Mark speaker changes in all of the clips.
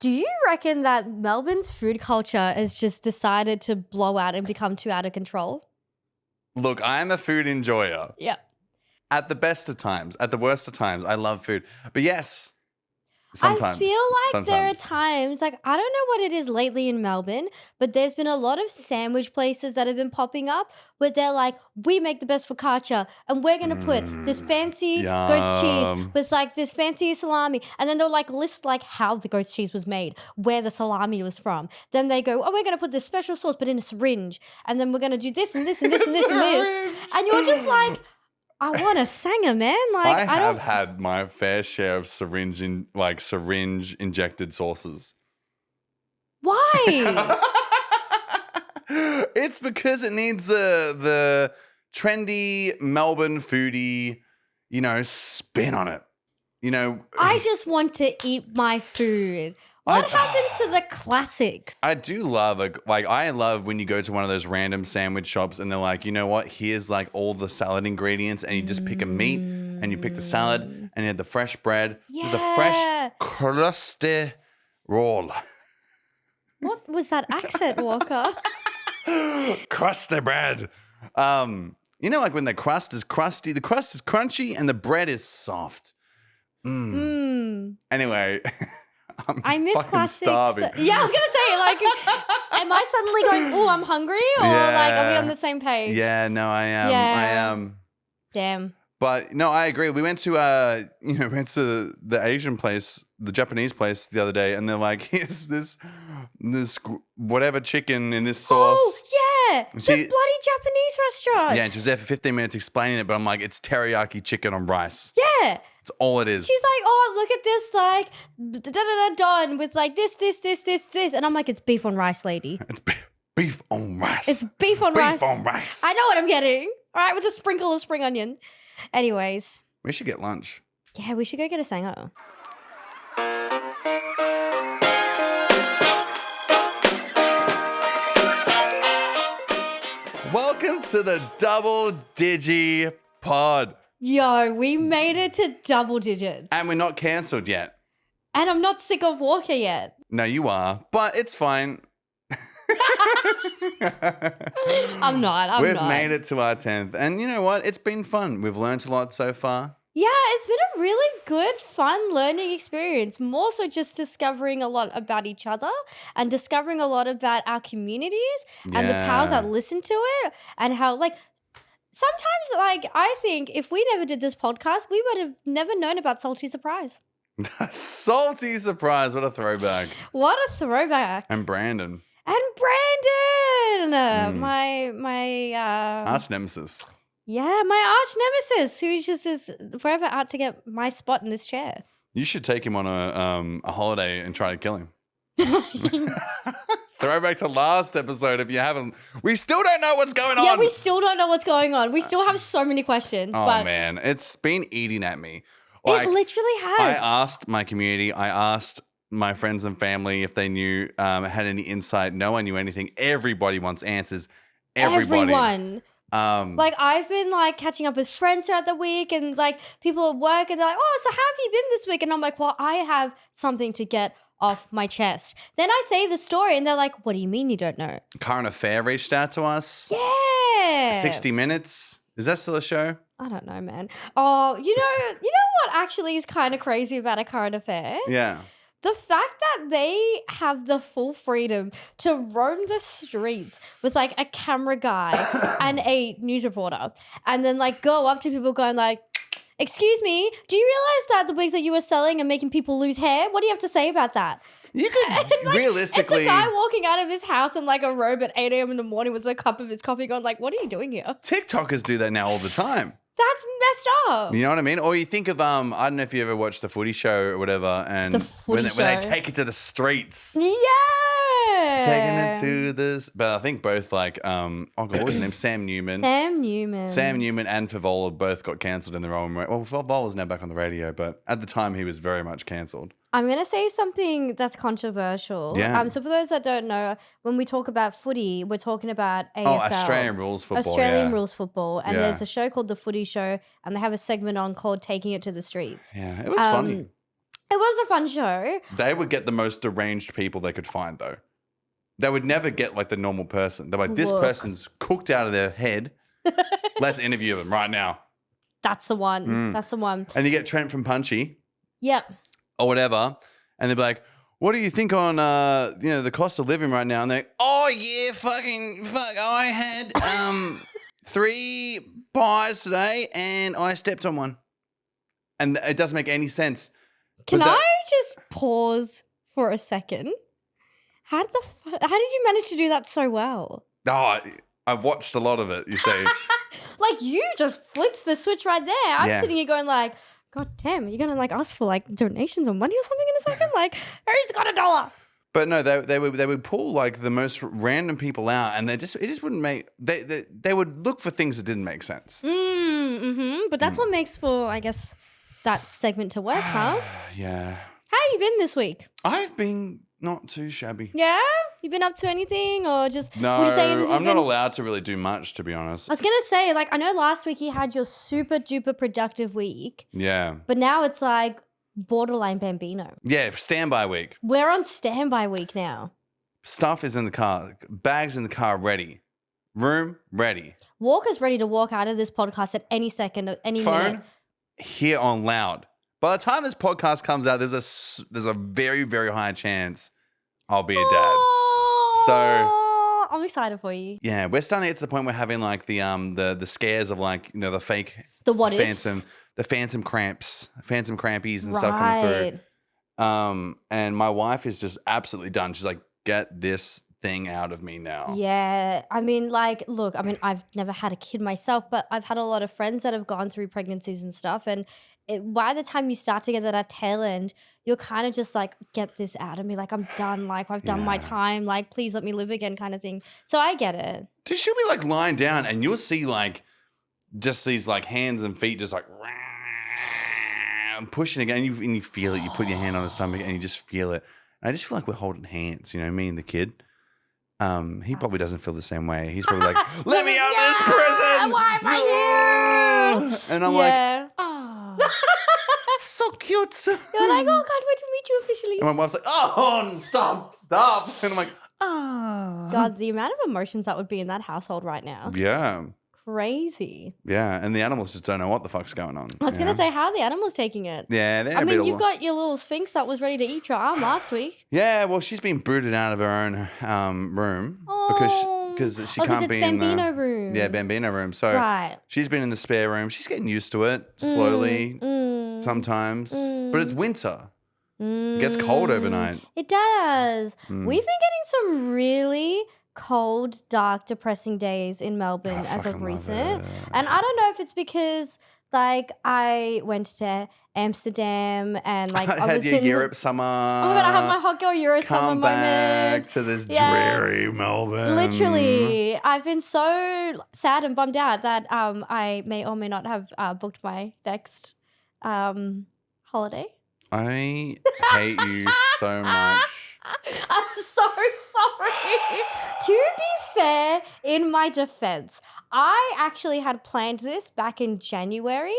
Speaker 1: Do you reckon that Melbourne's food culture has just decided to blow out and become too out of control?
Speaker 2: Look, I'm a food enjoyer.
Speaker 1: Yeah.
Speaker 2: At the best of times, at the worst of times, I love food. But yes, sometimes.
Speaker 1: I feel like there are times, like, I don't know what it is lately in Melbourne, but there's been a lot of sandwich places that have been popping up where they're like, we make the best focaccia and we're going to put this fancy goat's cheese with like this fancy salami. And then they'll like list like how the goat's cheese was made, where the salami was from. Then they go, oh, we're going to put this special sauce, but in a syringe. And then we're going to do this and this and this and this and this. And you're just like, I want a sanger, man. Like
Speaker 2: I have had my fair share of syringe injected sauces.
Speaker 1: Why?
Speaker 2: It's because it needs the trendy Melbourne foodie, spin on it.
Speaker 1: I just want to eat my food. What happened to the classics?
Speaker 2: I do love I love when you go to one of those random sandwich shops and they're like, you know what? Here's like all the salad ingredients, and you just pick a meat and you pick the salad and you have the fresh bread.
Speaker 1: Yeah.
Speaker 2: There's a fresh crusty roll.
Speaker 1: What was that accent, Walker?
Speaker 2: Crusty bread. Like when the crust is crusty, the crust is crunchy and the bread is soft. Anyway.
Speaker 1: I miss classics.
Speaker 2: Starving.
Speaker 1: Yeah, I was gonna say, like, am I suddenly going, oh, I'm hungry? Or like, are we on the same page?
Speaker 2: Yeah, no, I am.
Speaker 1: Yeah.
Speaker 2: I am.
Speaker 1: Damn.
Speaker 2: But no, I agree. We went to the Asian place, the Japanese place the other day, and they're like, here's this whatever chicken in this sauce.
Speaker 1: Oh, yeah. The bloody Japanese restaurant.
Speaker 2: Yeah, and she was there for 15 minutes explaining it, but I'm like, it's teriyaki chicken on rice.
Speaker 1: Yeah.
Speaker 2: That's all it is.
Speaker 1: She's like, oh, look at this, like, done with like this. And I'm like, it's beef on rice, lady.
Speaker 2: It's beef on rice.
Speaker 1: It's beef on rice.
Speaker 2: Beef on rice.
Speaker 1: I know what I'm getting. All right, with a sprinkle of spring onion. Anyways.
Speaker 2: We should get lunch.
Speaker 1: Yeah, we should go get a sanger.
Speaker 2: Welcome to the Double Digi Pod.
Speaker 1: Yo, we made it to double digits.
Speaker 2: And we're not cancelled yet.
Speaker 1: And I'm not sick of Walker yet.
Speaker 2: No, you are, but it's fine.
Speaker 1: I'm not.
Speaker 2: We've made it to our 10th. And you know what? It's been fun. We've learned a lot so far.
Speaker 1: Yeah, it's been a really good, fun learning experience. More so just discovering a lot about each other and discovering a lot about our communities and the powers that listen to it and how, like, sometimes, like, I think if we never did this podcast, we would have never known about Salty Surprise.
Speaker 2: Salty Surprise. What a throwback.
Speaker 1: What a throwback.
Speaker 2: And Brandon.
Speaker 1: My
Speaker 2: arch nemesis.
Speaker 1: Yeah, my arch nemesis, who just is forever out to get my spot in this chair.
Speaker 2: You should take him on a holiday and try to kill him. Throwback to last episode if you haven't. We still don't know what's going on.
Speaker 1: Yeah, we still don't know what's going on. We still have so many questions.
Speaker 2: Oh,
Speaker 1: but
Speaker 2: man. It's been eating at me.
Speaker 1: Like, it literally has.
Speaker 2: I asked my community, I asked my friends and family if they knew, had any insight. No one knew anything. Everybody wants answers.
Speaker 1: Everyone. Like, I've been like catching up with friends throughout the week and like people at work and they're like, oh, so how have you been this week? And I'm like, well, I have something to get off my chest. Then I say the story and they're like, what do you mean you don't know?
Speaker 2: Current Affair reached out to us.
Speaker 1: Yeah.
Speaker 2: 60 Minutes. Is that still a show?
Speaker 1: I don't know, man. Oh, you know what actually is kind of crazy about A Current Affair?
Speaker 2: Yeah.
Speaker 1: The fact that they have the full freedom to roam the streets with like a camera guy and a news reporter and then like go up to people going like, excuse me, do you realize that the wigs that you were selling are making people lose hair? What do you have to say about that?
Speaker 2: You could like, realistically...
Speaker 1: It's a guy walking out of his house in like a robe at 8 a.m. in the morning with a cup of his coffee going like, what are you doing here?
Speaker 2: TikTokers do that now all the time.
Speaker 1: That's messed up.
Speaker 2: You know what I mean? Or you think of, I don't know if you ever watched The Footy Show or whatever. And when they take it to the streets.
Speaker 1: Yeah.
Speaker 2: Taking it to this. But I think both like, what was his name? Sam Newman. Sam Newman and Favola both got cancelled in their own way. Well, Favola's now back on the radio, but at the time he was very much cancelled.
Speaker 1: I'm going to say something that's controversial.
Speaker 2: Yeah.
Speaker 1: So for those that don't know, when we talk about footy, we're talking about AFL.
Speaker 2: Oh, Australian rules football.
Speaker 1: Rules football. And there's a show called The Footy Show, and they have a segment on called Taking It to the Streets.
Speaker 2: Yeah, it was funny.
Speaker 1: It was a fun show.
Speaker 2: They would get the most deranged people they could find, though. They would never get like the normal person. They're like, this person's cooked out of their head. Let's interview them right now.
Speaker 1: That's the one. That's the one.
Speaker 2: And you get Trent from Punchy.
Speaker 1: Yep.
Speaker 2: Or whatever. And they'd be like, what do you think on, the cost of living right now? And they're like, oh, yeah, fuck. I had 3 pies today and I stepped on one. And it doesn't make any sense.
Speaker 1: Can I just pause for a second? How did you manage to do that so well?
Speaker 2: Oh, I've watched a lot of it, you see.
Speaker 1: Like, you just flipped the switch right there. I'm sitting here going like, God damn, you're going to like ask for like donations or money or something in a second? Like, who's got $1?
Speaker 2: But no, they would pull like the most random people out, and it just wouldn't make. They would look for things that didn't make sense.
Speaker 1: But that's what makes for, I guess, that segment to work, huh?
Speaker 2: Yeah.
Speaker 1: How you been this week?
Speaker 2: I've been not too shabby.
Speaker 1: Yeah? You been up to anything or just...
Speaker 2: No, I'm not allowed to really do much, to be honest.
Speaker 1: I was going to say, like, I know last week you had your super duper productive week.
Speaker 2: Yeah.
Speaker 1: But now it's like borderline Bambino.
Speaker 2: Yeah, standby week.
Speaker 1: We're on standby week now.
Speaker 2: Stuff is in the car. Bags in the car ready. Room ready.
Speaker 1: Walker's ready to walk out of this podcast at any second, any minute.
Speaker 2: Phone here on loud. By the time this podcast comes out, there's a very, very high chance I'll be a dad. So
Speaker 1: I'm excited for you.
Speaker 2: Yeah, we're starting to get to the point where having like the scares of like, the fake
Speaker 1: what
Speaker 2: phantom,
Speaker 1: ifs.
Speaker 2: The phantom cramps, phantom crampies and stuff coming through. And my wife is just absolutely done. She's like, get this thing out of me now.
Speaker 1: Yeah. I mean, like, look, I've never had a kid myself, but I've had a lot of friends that have gone through pregnancies and stuff. And by the time you start to get to that tail end, you're kind of just like, get this out of me. Like, I'm done. Like, I've done my time. Like, please let me live again kind of thing. So I get it.
Speaker 2: She'll be like lying down and you'll see like just these like hands and feet just like pushing again. And you feel it. You put your hand on her stomach and you just feel it. And I just feel like we're holding hands, me and the kid. He probably doesn't feel the same way. He's probably like, let me out of this prison.
Speaker 1: Why am I here?
Speaker 2: And I'm like, oh, so cute.
Speaker 1: You're like, oh, can't wait to meet you officially.
Speaker 2: And my wife's like, oh, stop. And I'm like, ah.
Speaker 1: God, the amount of emotions that would be in that household right now.
Speaker 2: Yeah.
Speaker 1: Crazy.
Speaker 2: Yeah, and the animals just don't know what the fuck's going on.
Speaker 1: I was going to say, how are the animals taking it?
Speaker 2: Yeah,
Speaker 1: you've got your little Sphinx that was ready to eat your arm last week.
Speaker 2: Yeah, well, she's been booted out of her own room because she can't be in the
Speaker 1: Bambino room.
Speaker 2: Yeah, Bambino room. So she's been in the spare room. She's getting used to it slowly sometimes, but it's winter. It gets cold overnight.
Speaker 1: It does. We've been getting some really cold, dark, depressing days in Melbourne as of recent. And I don't know if it's because like I went to Amsterdam and like I was in
Speaker 2: Europe summer.
Speaker 1: Oh my God, I have my hot girl Euro summer moment.
Speaker 2: Come back to this dreary Melbourne.
Speaker 1: Literally, I've been so sad and bummed out that I may or may not have booked my next holiday.
Speaker 2: I hate you so much.
Speaker 1: I'm so sorry. To be fair, in my defense, I actually had planned this back in January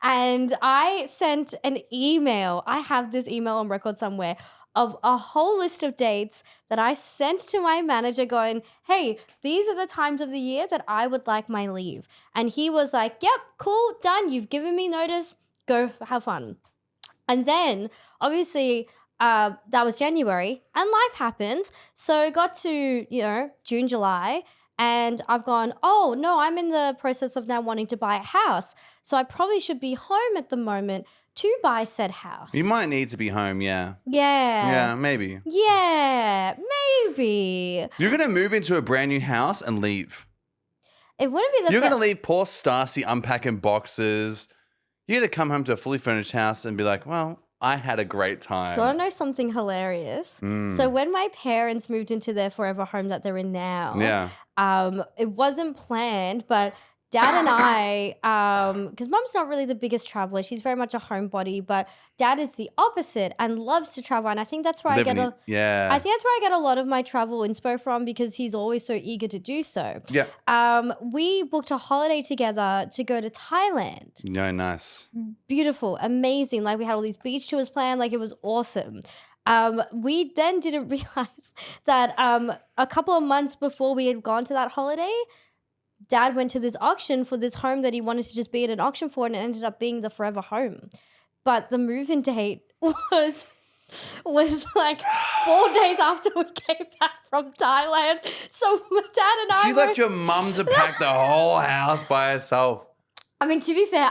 Speaker 1: and I sent an email. I have this email on record somewhere of a whole list of dates that I sent to my manager going, hey, these are the times of the year that I would like my leave. And he was like, yep, cool, done. You've given me notice. Go have fun. And then obviously that was January and life happens. So it got to, June, July, and I've gone, oh, no, I'm in the process of now wanting to buy a house. So I probably should be home at the moment to buy said house.
Speaker 2: You might need to be home, yeah.
Speaker 1: Yeah.
Speaker 2: Yeah, maybe.
Speaker 1: Yeah, maybe.
Speaker 2: You're going to move into a brand new house and leave.
Speaker 1: It wouldn't be the
Speaker 2: You're going to leave poor Stacy unpacking boxes. You're going to come home to a fully furnished house and be like, well, I had a great time.
Speaker 1: Do you want to know something hilarious? So when my parents moved into their forever home that they're in now, it wasn't planned, but Dad and I, because Mum's not really the biggest traveler. She's very much a homebody, but Dad is the opposite and loves to travel. And I think that's where I think that's where I get a lot of my travel inspo from because he's always so eager to do so.
Speaker 2: Yeah.
Speaker 1: We booked a holiday together to go to Thailand.
Speaker 2: No, nice.
Speaker 1: Beautiful, amazing. Like we had all these beach tours planned. Like it was awesome. We then didn't realize that a couple of months before we had gone to that holiday, Dad went to this auction for this home that he wanted to just be at an auction for, and it ended up being the forever home. But the move-in date was like 4 days after we came back from Thailand. So Dad and I
Speaker 2: left your mum to pack the whole house by herself.
Speaker 1: I mean, to be fair,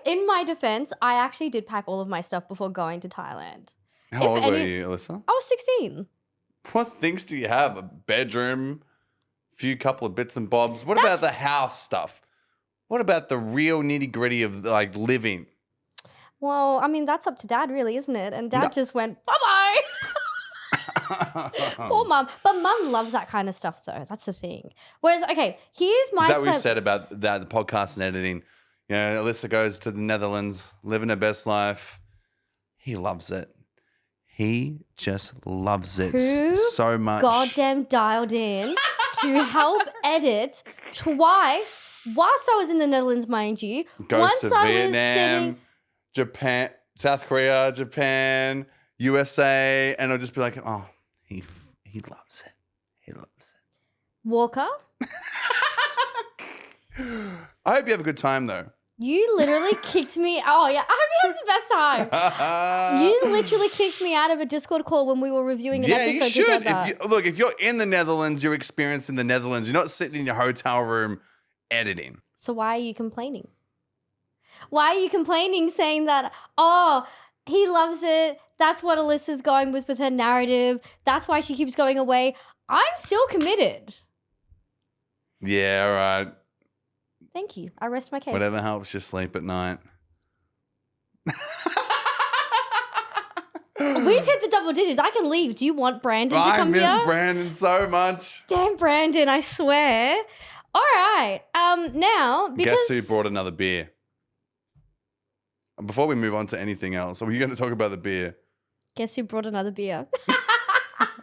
Speaker 1: in my defense, I actually did pack all of my stuff before going to Thailand.
Speaker 2: How old were you, Elysa?
Speaker 1: I was 16.
Speaker 2: What things do you have? A bedroom? Few couple of bits and bobs. What about the house stuff? What about the real nitty gritty of like living?
Speaker 1: Well, I mean, that's up to Dad really, isn't it? And Dad just went, bye-bye. Poor Mum. But Mum loves that kind of stuff though. That's the thing. Whereas, okay, here's my...
Speaker 2: Is that what we said about that, the podcast and editing? You know, Elysa goes to the Netherlands, living her best life. He loves it. He just loves it so much.
Speaker 1: Goddamn dialed in to help edit twice whilst I was in the Netherlands, mind you.
Speaker 2: Goes to Vietnam, Japan, South Korea, Japan, USA, and I'll just be like, oh, he loves it. He loves it.
Speaker 1: Walker?
Speaker 2: I hope you have a good time though.
Speaker 1: You literally kicked me. Oh, yeah. I hope you have the best time. You literally kicked me out of a Discord call when we were reviewing an episode
Speaker 2: you should.
Speaker 1: together.
Speaker 2: If you're in the Netherlands, you're experiencing the Netherlands. You're not sitting in your hotel room editing.
Speaker 1: So why are you complaining? Why are you complaining saying that, oh, he loves it. That's what Alyssa's going with her narrative. That's why she keeps going away. I'm still committed.
Speaker 2: Yeah, all right.
Speaker 1: Thank you. I rest my case.
Speaker 2: Whatever helps you sleep at night.
Speaker 1: We've hit the double digits. I can leave. Do you want Brandon to come here?
Speaker 2: I miss Brandon so much.
Speaker 1: Damn, Brandon, I swear. All right. Now, because...
Speaker 2: Guess who brought another beer? Before we move on to anything else, are we going to talk about the beer?
Speaker 1: Guess who brought another beer?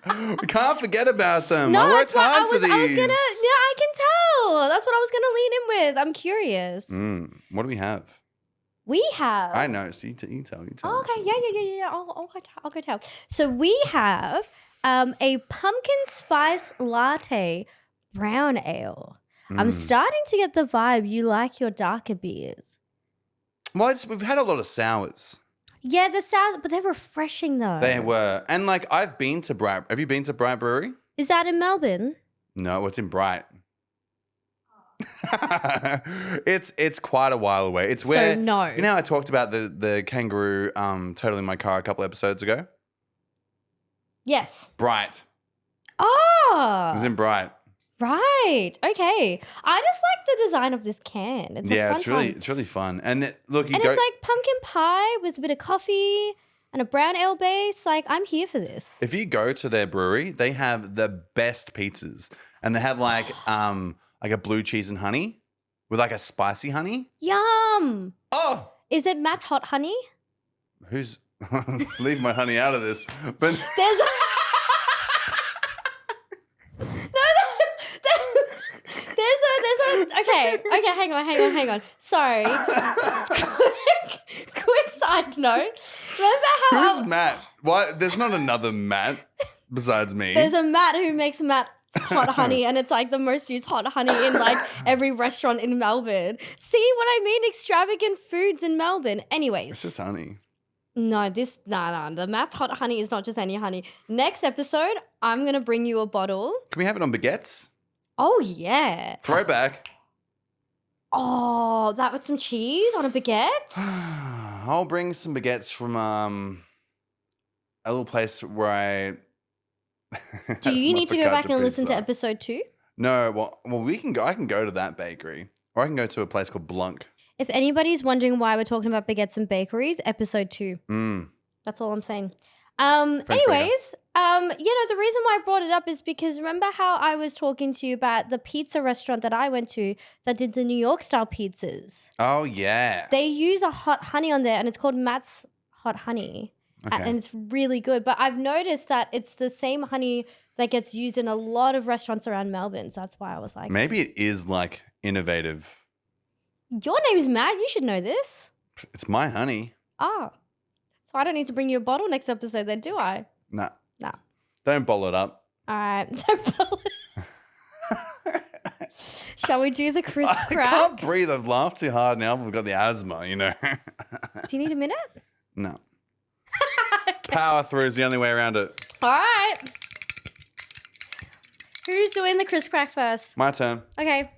Speaker 2: We can't forget about them.
Speaker 1: No,
Speaker 2: I worked
Speaker 1: that's what
Speaker 2: hard
Speaker 1: I was
Speaker 2: for these.
Speaker 1: I can tell. That's what I was gonna lean in with. I'm curious.
Speaker 2: What do we have?
Speaker 1: We have.
Speaker 2: I know. So you tell.
Speaker 1: Oh, okay. Yeah. I'll go tell. So we have a pumpkin spice latte brown ale. I'm starting to get the vibe you like your darker beers.
Speaker 2: Well, we've had a lot of sours.
Speaker 1: Yeah, the sours, but they're refreshing though.
Speaker 2: They were. And like I've been to Bright. Have you been to Bright Brewery?
Speaker 1: Is that in Melbourne?
Speaker 2: No, it's in Bright. It's quite a while away. It's where you know how I talked about the kangaroo totaling my car a couple episodes ago?
Speaker 1: Yes.
Speaker 2: Bright.
Speaker 1: Oh.
Speaker 2: It was in Bright.
Speaker 1: Right. Okay. I just like the design of this can. It's
Speaker 2: it's really fun. And it's
Speaker 1: like pumpkin pie with a bit of coffee and a brown ale base. Like I'm here for this.
Speaker 2: If you go to their brewery, they have the best pizzas, and they have like a blue cheese and honey with like a spicy honey.
Speaker 1: Yum.
Speaker 2: Oh.
Speaker 1: Is it Matt's hot honey?
Speaker 2: Who's leave my honey out of this? But
Speaker 1: there's Okay, hang on. Sorry. Quick side note. Remember how
Speaker 2: Who's Matt? Why? There's not another Matt besides me.
Speaker 1: There's a Matt who makes Matt's hot honey, and it's like the most used hot honey in like every restaurant in Melbourne. See what I mean? Extravagant foods in Melbourne. Anyways.
Speaker 2: It's just honey.
Speaker 1: No, the Matt's hot honey is not just any honey. Next episode, I'm going to bring you a bottle.
Speaker 2: Can we have it on baguettes?
Speaker 1: Oh, yeah.
Speaker 2: Throwback.
Speaker 1: Oh, that with some cheese on a baguette?
Speaker 2: I'll bring some baguettes from a little place where I...
Speaker 1: Do you need to go back and listen to episode 2?
Speaker 2: No, well, we can go. I can go to that bakery, or I can go to a place called Blanc.
Speaker 1: If anybody's wondering why we're talking about baguettes and bakeries, episode 2. That's all I'm saying. Anyways, The reason why I brought it up is because remember how I was talking to you about the pizza restaurant that I went to that did the New York style pizzas?
Speaker 2: Oh, yeah.
Speaker 1: They use a hot honey on there and it's called Matt's Hot Honey.
Speaker 2: Okay.
Speaker 1: And it's really good. But I've noticed that it's the same honey that gets used in a lot of restaurants around Melbourne. So that's why I was like.
Speaker 2: Maybe it is like innovative.
Speaker 1: Your name's Matt. You should know this.
Speaker 2: It's my honey.
Speaker 1: Oh. So I don't need to bring you a bottle next episode then, do I?
Speaker 2: Nah.
Speaker 1: No.
Speaker 2: Don't bottle it up.
Speaker 1: All right. Don't bottle it. Shall we do the crisp crack?
Speaker 2: I can't breathe. I've laughed too hard now. We've got the asthma, you know.
Speaker 1: Do you need a minute?
Speaker 2: No. Okay. Power through is the only way around it.
Speaker 1: All right. Who's doing the crisp crack first?
Speaker 2: My turn.
Speaker 1: Okay.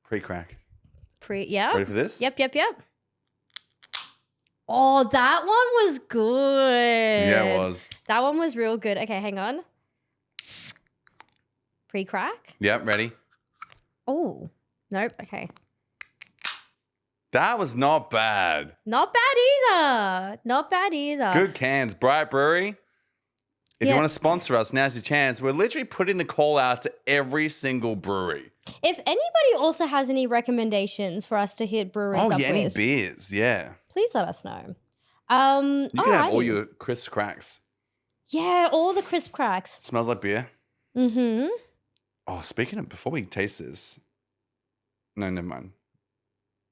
Speaker 2: Pre-crack.
Speaker 1: Yeah.
Speaker 2: Ready for this?
Speaker 1: Yep. Oh, that one was good.
Speaker 2: Yeah, it was.
Speaker 1: That one was real good. Okay, hang on. Pre-crack?
Speaker 2: Yep, ready.
Speaker 1: Oh, nope. Okay.
Speaker 2: That was not bad.
Speaker 1: Not bad either.
Speaker 2: Good cans. Bright Brewery. If you want to sponsor us, now's your chance. We're literally putting the call out to every single brewery.
Speaker 1: If anybody also has any recommendations for us to hit breweries up
Speaker 2: any
Speaker 1: with,
Speaker 2: beers, yeah.
Speaker 1: please let us know.
Speaker 2: You can have all your crisp cracks.
Speaker 1: Yeah, all the crisp cracks.
Speaker 2: Smells like beer.
Speaker 1: Mm-hmm.
Speaker 2: Oh, speaking of, before we taste this. No, never mind.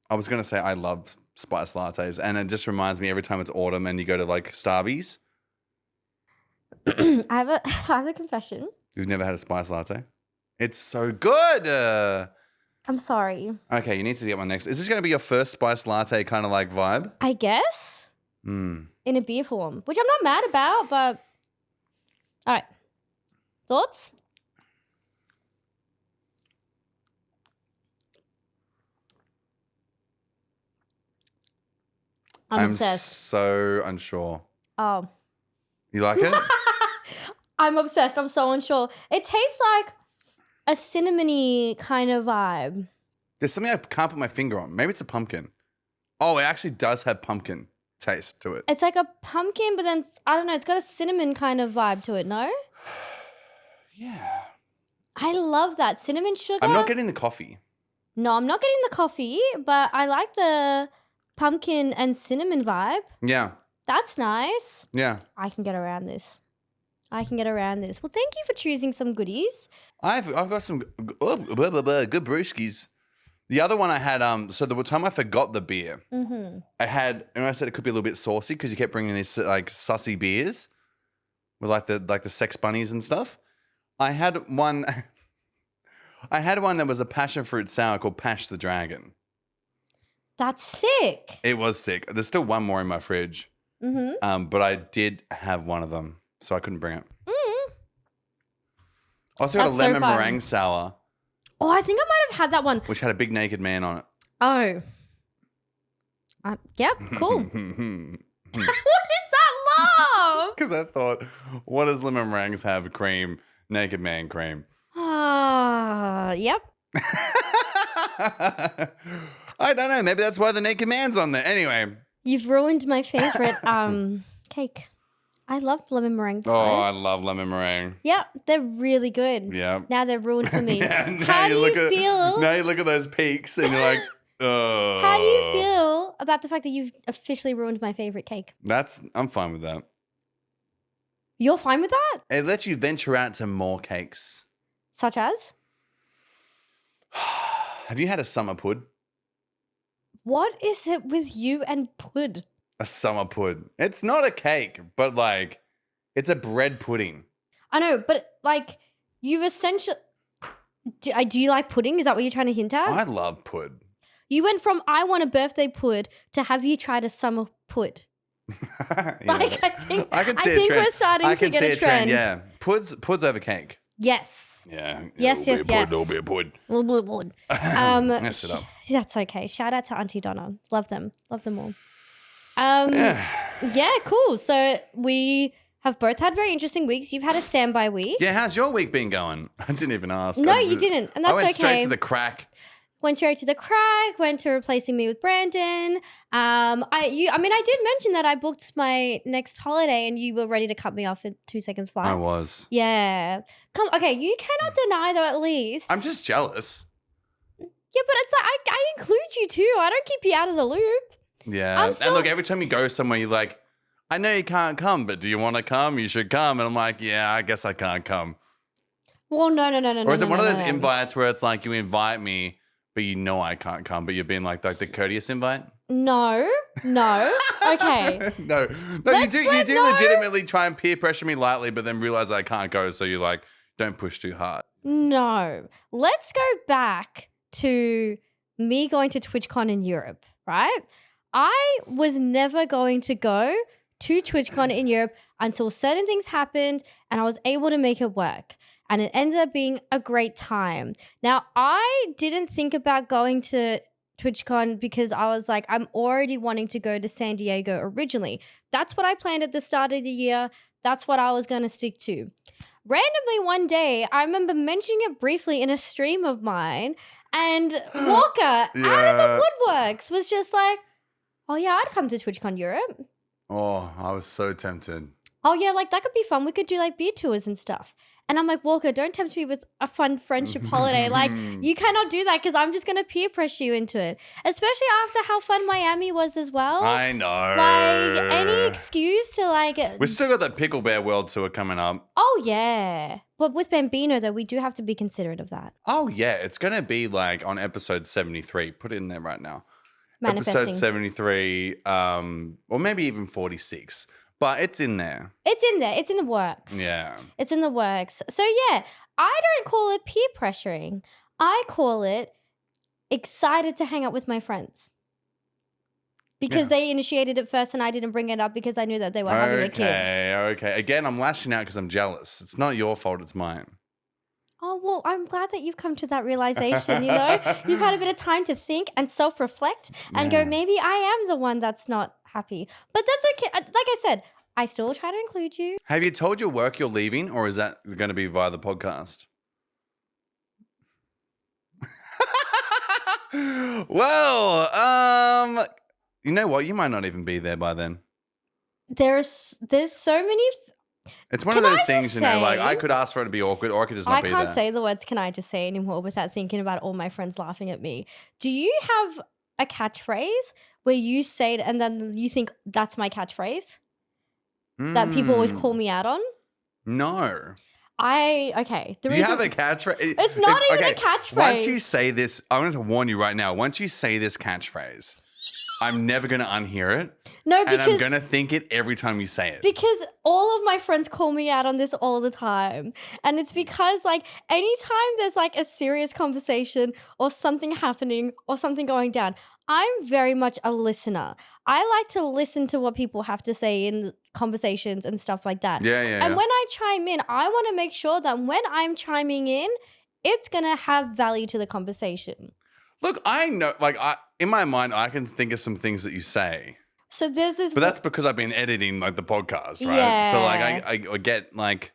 Speaker 2: I was going to say I love spice lattes, and it just reminds me every time it's autumn and you go to like Starbucks.
Speaker 1: I have a confession.
Speaker 2: You've never had a spice latte? It's so good.
Speaker 1: I'm sorry.
Speaker 2: Okay, you need to get one next. Is this going to be your first spice latte kind of like vibe?
Speaker 1: I guess. In a beer form, which I'm not mad about, but all right. Thoughts? I'm obsessed.
Speaker 2: So unsure.
Speaker 1: Oh.
Speaker 2: You like it?
Speaker 1: I'm obsessed. I'm so unsure. It tastes like a cinnamony kind of vibe.
Speaker 2: There's something I can't put my finger on. Maybe it's a pumpkin. Oh, it actually does have pumpkin taste to it.
Speaker 1: It's like a pumpkin, but then, I don't know, it's got a cinnamon kind of vibe to it, no?
Speaker 2: Yeah.
Speaker 1: I love that. Cinnamon sugar.
Speaker 2: I'm not getting the coffee.
Speaker 1: No, I'm not getting the coffee, but I like the pumpkin and cinnamon vibe.
Speaker 2: Yeah.
Speaker 1: That's nice.
Speaker 2: Yeah.
Speaker 1: I can get around this. Well, thank you for choosing some goodies.
Speaker 2: I've got some good brewskis. The other one I had, so the time I forgot the beer, I had, and I said it could be a little bit saucy because you kept bringing these like sussy beers with like the sex bunnies and stuff. I had one that was a passion fruit sour called Pash the Dragon.
Speaker 1: That's sick.
Speaker 2: It was sick. There's still one more in my fridge. But I did have one of them, so I couldn't bring it. I also got a lemon meringue sour.
Speaker 1: Oh, I think I might have had that one.
Speaker 2: Which had a big naked man on it.
Speaker 1: Oh. Yep, cool. What is that laugh?
Speaker 2: Because I thought, what does lemon meringues have? Cream, naked man cream.
Speaker 1: Yep.
Speaker 2: I don't know. Maybe that's why the naked man's on there. Anyway.
Speaker 1: You've ruined my favorite cake. I love lemon meringue pies.
Speaker 2: Oh, I love lemon meringue.
Speaker 1: Yeah, they're really good.
Speaker 2: Yeah.
Speaker 1: Now they're ruined for me.
Speaker 2: How do you feel? Now you look at those peaks and you're like, oh.
Speaker 1: How do you feel about the fact that you've officially ruined my favorite cake?
Speaker 2: I'm fine with that.
Speaker 1: You're fine with that?
Speaker 2: It lets you venture out to more cakes.
Speaker 1: Such as?
Speaker 2: Have you had a summer pud?
Speaker 1: What is it with you and pud?
Speaker 2: A summer pud. It's not a cake, but like, it's a bread pudding.
Speaker 1: I know, but like, you've essentially... Do you like pudding? Is that what you're trying to hint at?
Speaker 2: I love pud.
Speaker 1: You went from I want a birthday pud to have you tried a summer pud? Like, I think we're starting to get a trend.
Speaker 2: Yeah, pud's over cake.
Speaker 1: Yes.
Speaker 2: Yeah.
Speaker 1: Yes.
Speaker 2: There'll be a pud.
Speaker 1: Mess
Speaker 2: it up.
Speaker 1: That's okay. Shout out to Auntie Donna. Love them all. Yeah, cool. So we have both had very interesting weeks. You've had a standby week.
Speaker 2: Yeah, how's your week been going? I didn't even ask.
Speaker 1: No, you didn't, and that's okay.
Speaker 2: I went straight to the crack.
Speaker 1: went straight to the crack, went to replacing me with Brandon. I did mention that I booked my next holiday and you were ready to cut me off in 2 seconds flat.
Speaker 2: I was.
Speaker 1: Yeah. Okay, you cannot deny though at least.
Speaker 2: I'm just jealous.
Speaker 1: Yeah, but it's like I include you too. I don't keep you out of the loop.
Speaker 2: Yeah. And look, every time you go somewhere, you're like, I know you can't come, but do you want to come? You should come. And I'm like, yeah, I guess I can't come.
Speaker 1: Well, no.
Speaker 2: Or is it one of those invites where it's like you invite me, but you know I can't come, but you're being like the courteous invite?
Speaker 1: No. Okay.
Speaker 2: No, you do legitimately try and peer pressure me lightly, but then realize I can't go, so you're like, don't push too hard.
Speaker 1: No. Let's go back to me going to TwitchCon in Europe, right? I was never going to go to TwitchCon in Europe until certain things happened and I was able to make it work. And it ended up being a great time. Now, I didn't think about going to TwitchCon because I was like, I'm already wanting to go to San Diego originally. That's what I planned at the start of the year. That's what I was going to stick to. Randomly one day, I remember mentioning it briefly in a stream of mine, and Walker, out of the woodworks, was just like, oh yeah, I'd come to TwitchCon Europe.
Speaker 2: Oh, I was so tempted.
Speaker 1: Oh yeah, like that could be fun. We could do like beer tours and stuff. And I'm like, Walker, don't tempt me with a fun friendship holiday. Like, you cannot do that because I'm just going to peer pressure you into it. Especially after how fun Miami was as well.
Speaker 2: I know.
Speaker 1: Like, any excuse to like...
Speaker 2: We still got that Pickle Bear World Tour coming up.
Speaker 1: Oh, yeah. But with Bambino, though, we do have to be considerate of that.
Speaker 2: Oh, yeah. It's going to be like on episode 73. Put it in there right now.
Speaker 1: Manifesting.
Speaker 2: Episode 73, or maybe even 46. But it's in there.
Speaker 1: It's in there. It's in the works.
Speaker 2: Yeah.
Speaker 1: It's in the works. So, yeah, I don't call it peer pressuring. I call it excited to hang out with my friends. Because they initiated it first and I didn't bring it up because I knew that they were having a kid.
Speaker 2: Okay. Again, I'm lashing out because I'm jealous. It's not your fault. It's mine.
Speaker 1: Oh, well, I'm glad that you've come to that realization, you know? You've had a bit of time to think and self-reflect and go, maybe I am the one that's not happy. But that's okay. Like I said, I still try to include you.
Speaker 2: Have you told your work you're leaving, or is that going to be via the podcast? Well, you know what? You might not even be there by then.
Speaker 1: There's so many...
Speaker 2: It's one of those things, you know, like I could ask for it to be awkward or I could just not be there.
Speaker 1: I can't say the words, can I just say anymore without thinking about all my friends laughing at me. Do you have a catchphrase where you say it and then you think that's my catchphrase? That people always call me out on?
Speaker 2: No.
Speaker 1: Okay.
Speaker 2: Do you have a catchphrase?
Speaker 1: It's not even a catchphrase.
Speaker 2: Once you say this, I'm going to warn you right now. Once you say this catchphrase, I'm never going to unhear it.
Speaker 1: No, because...
Speaker 2: And I'm going to think it every time you say it.
Speaker 1: Because all of my friends call me out on this all the time. And it's because, like, anytime there's, like, a serious conversation or something happening or something going down, I'm very much a listener. I like to listen to what people have to say in conversations and stuff like that.
Speaker 2: Yeah.
Speaker 1: And when I chime in, I want to make sure that when I'm chiming in, it's going to have value to the conversation.
Speaker 2: Look, I know, like, in my mind, I can think of some things that you say.
Speaker 1: So this is...
Speaker 2: But that's because I've been editing, like, the podcast, right?
Speaker 1: Yeah.
Speaker 2: So, like, I get, like,